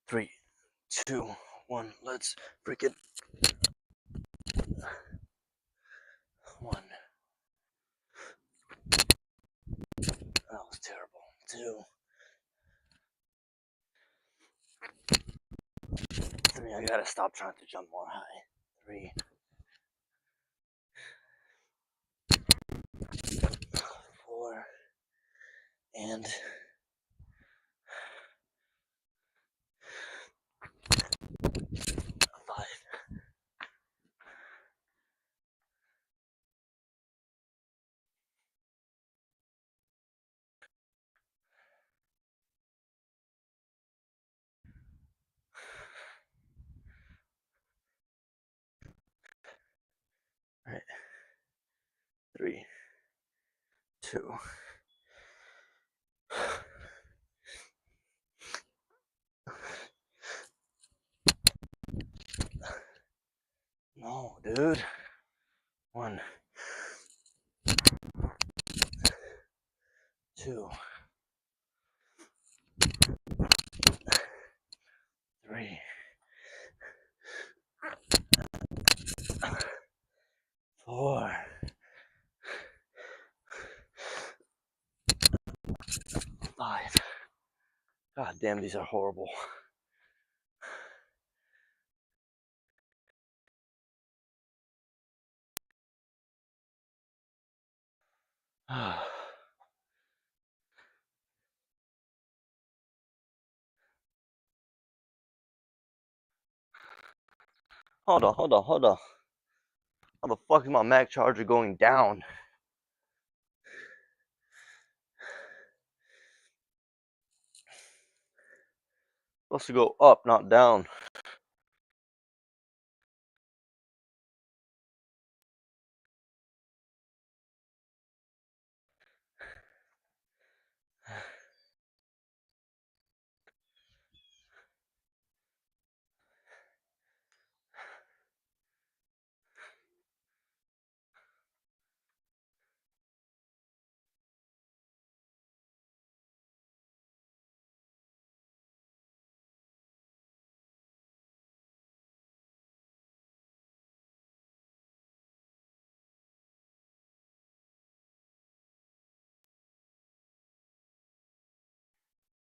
Three, two, one. Let's freaking one. That was terrible. Two, three. I gotta stop trying to jump more high. Three, four, and five. 2. No, dude. 1, 2, 3, 4, 5. God damn, these are horrible. Hold on. How the fuck is my Mac charger going down? Supposed to go up, not down.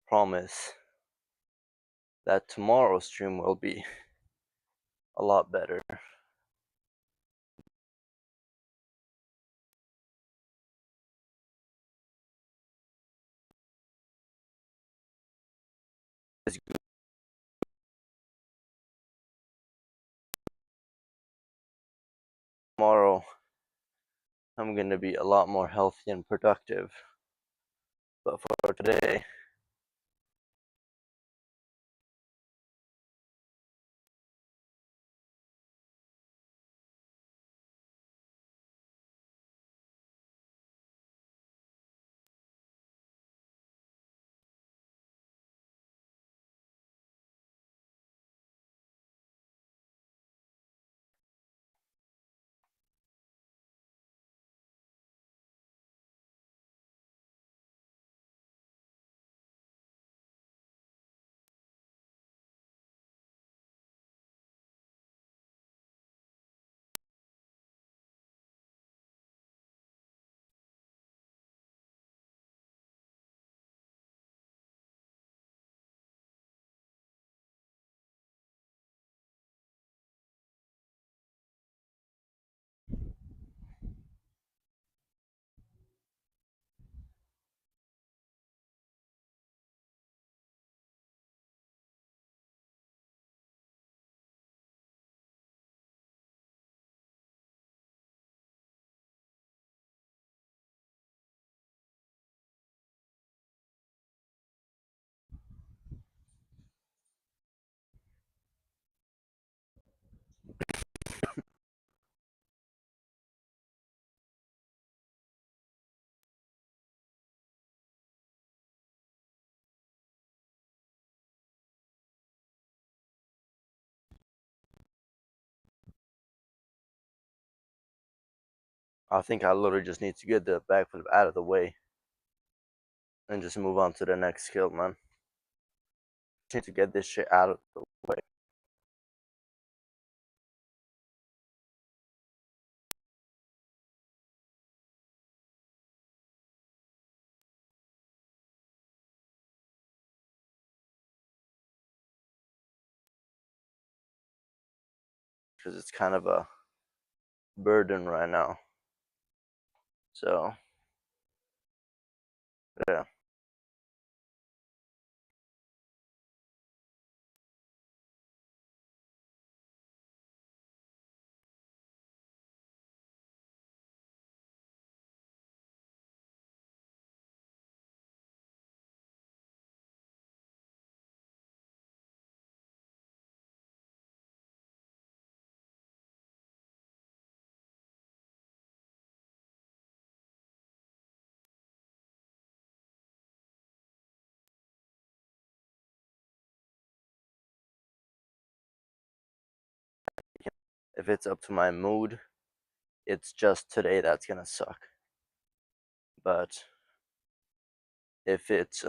Promise that tomorrow's stream will be a lot better. Tomorrow, I'm gonna be a lot more healthy and productive. But for today, I think I literally just need to get the backflip out of the way and just move on to the next skill, man. Just need to get this shit out of the way. Because it's kind of a burden right now. So, yeah. If it's up to my mood, it's just today that's gonna suck. But if it's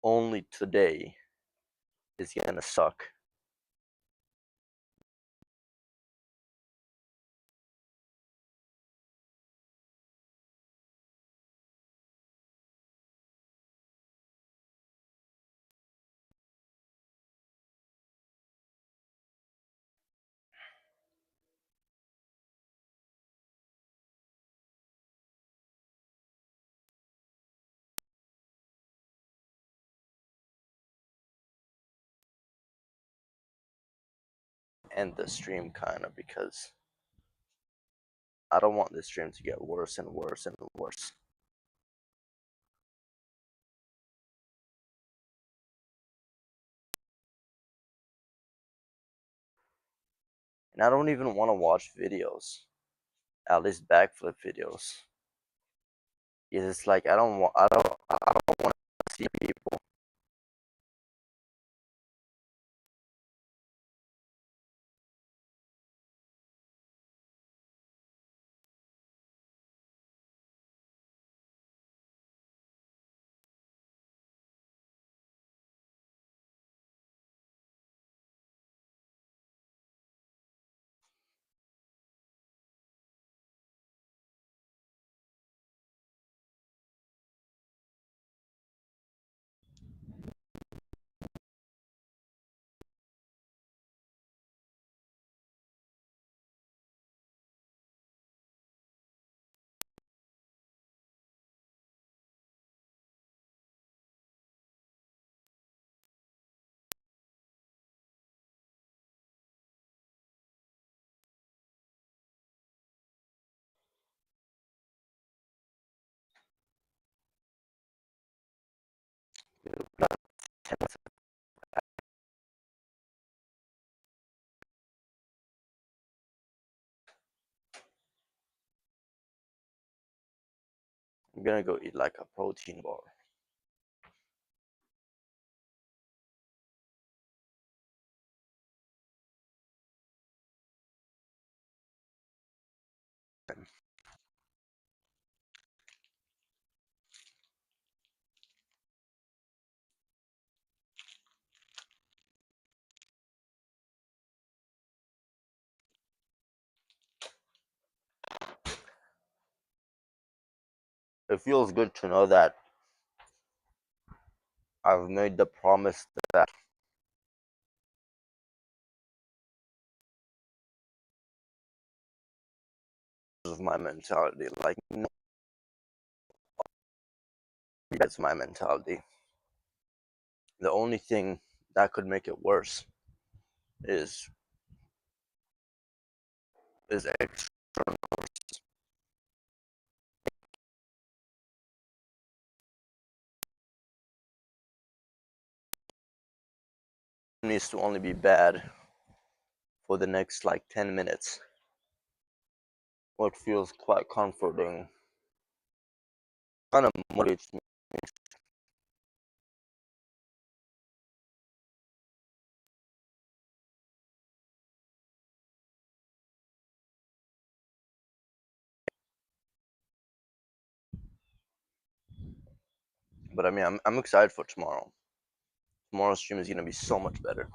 only today is gonna suck. End the stream kind of, because I don't want this stream to get worse and worse and worse. And I don't even want to watch videos, at least backflip videos. It's like I don't want to see people. I'm gonna go eat like a protein bar. It feels good to know that I've made the promise that of my mentality. Like, no, that's my mentality. The only thing that could make it worse is extra needs to only be bad for the next like 10 minutes. What feels quite comforting, kind of motivates me. But I mean, I'm excited for tomorrow. Tomorrow's stream is gonna be so much better.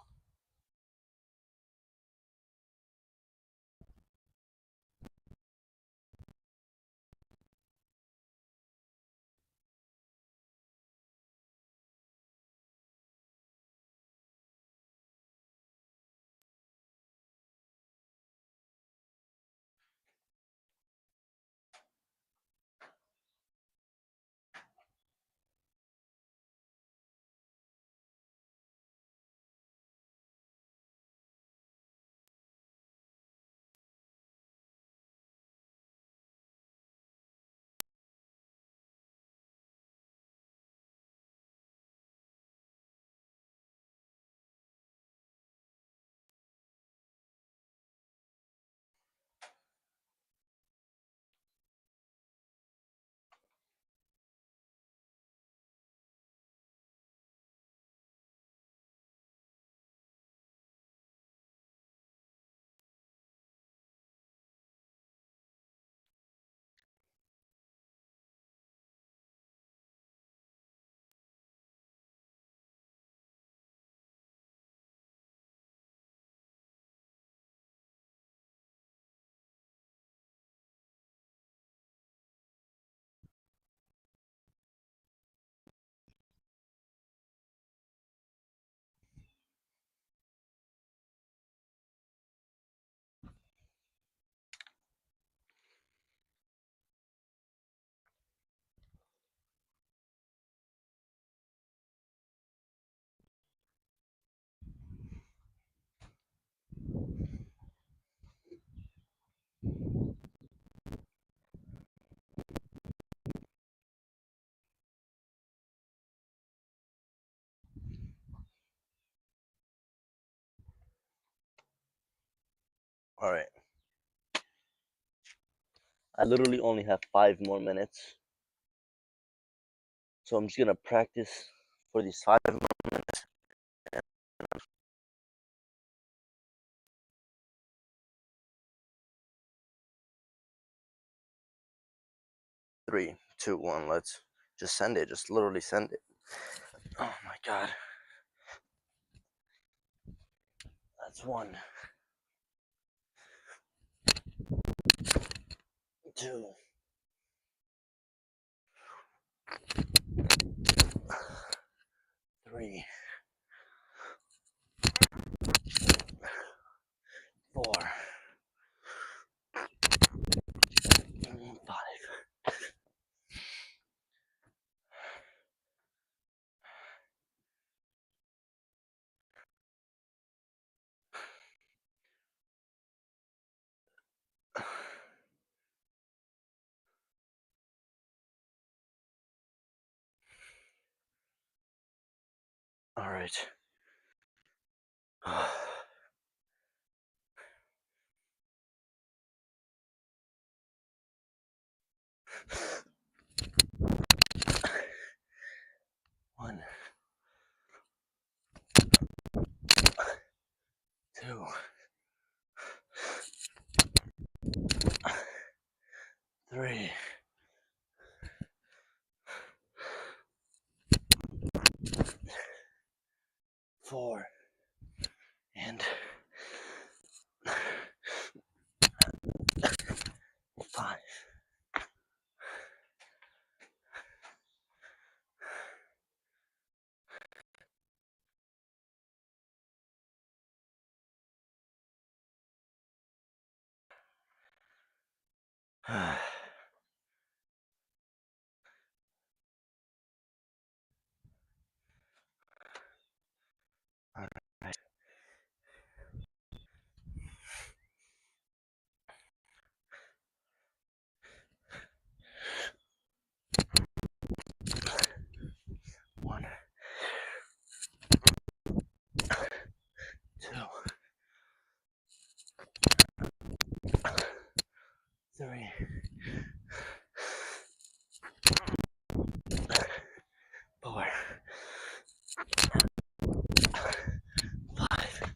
All right. I literally only have 5 more minutes. So I'm just going to practice for these 5 more minutes. 3, 2, 1. Let's just send it. Just literally send it. Oh my God. That's 1, 2, 3, 4, 5. All right. 1, 2, 3, 4, and 5. All right. 1, 2, 3, 4, 5.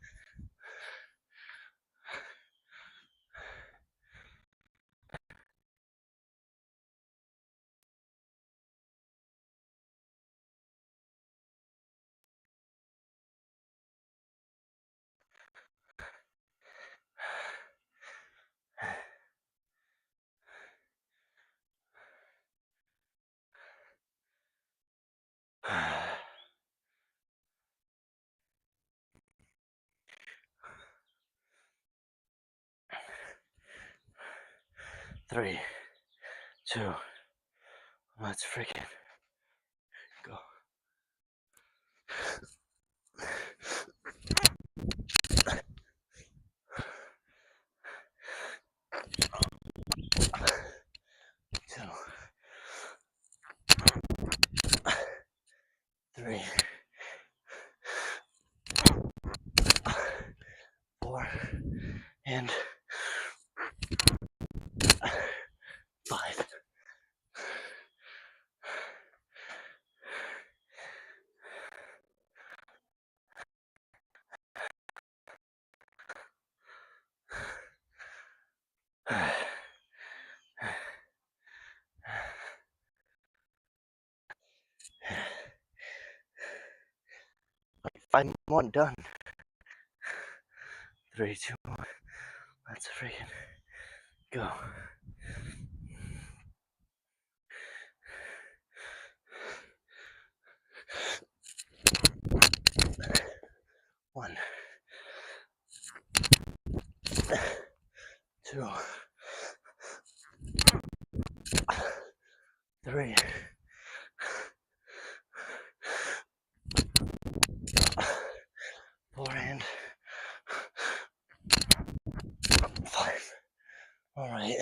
3, 2. Let's freaking go. 2, 3, 4, and 5. Like 5 more done. 3, 2, 1. Let's freaking go. 1, 2, 3, 4, and 5. All right.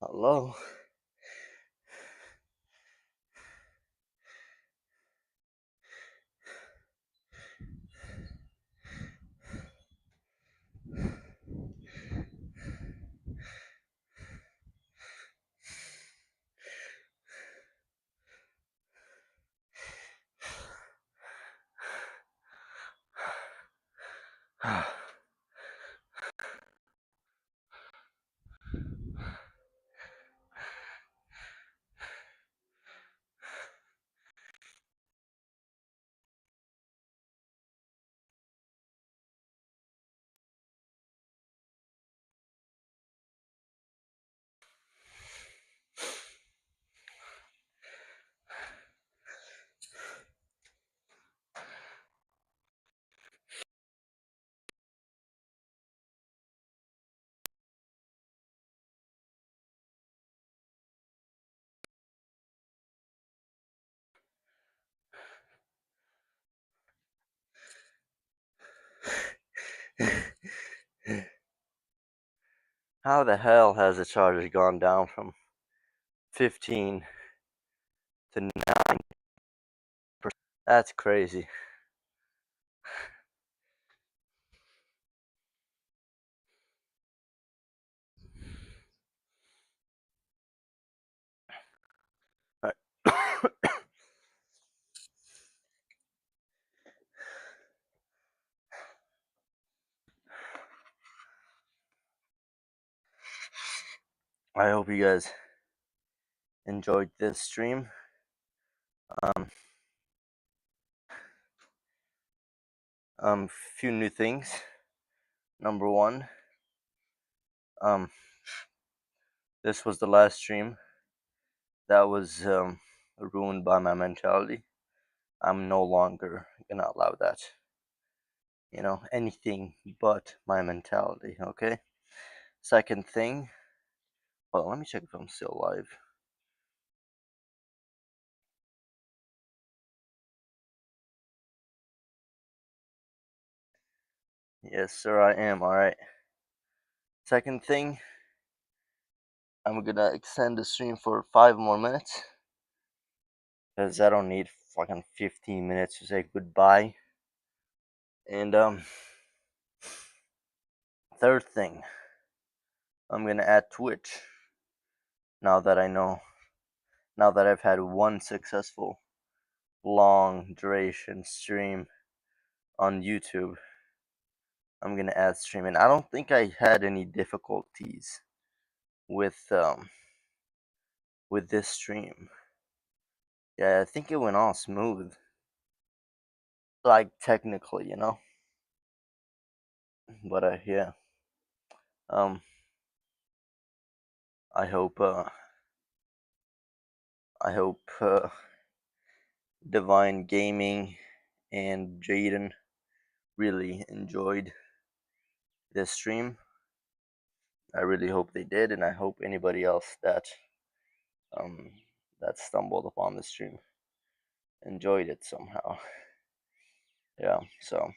Hello. How the hell has the charge gone down from 15 to 9%? That's crazy. I hope you guys enjoyed this stream. Few new things. Number one, this was the last stream that was ruined by my mentality. I'm no longer gonna allow that. You know, anything but my mentality, okay? Second thing, well, let me check if I'm still live. Yes, sir, I am. Alright. Second thing, I'm gonna extend the stream for 5 more minutes. Because I don't need fucking 15 minutes to say goodbye. And, third thing, I'm gonna add Twitch. Now that I've had one successful long duration stream on YouTube, I'm gonna add streaming. I don't think I had any difficulties with this stream. Yeah, I think it went all smooth. Like technically, you know. But yeah. I hope Divine Gaming and Jaden really enjoyed this stream. I really hope they did, and I hope anybody else that stumbled upon the stream enjoyed it somehow. Yeah, so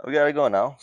we gotta go now. So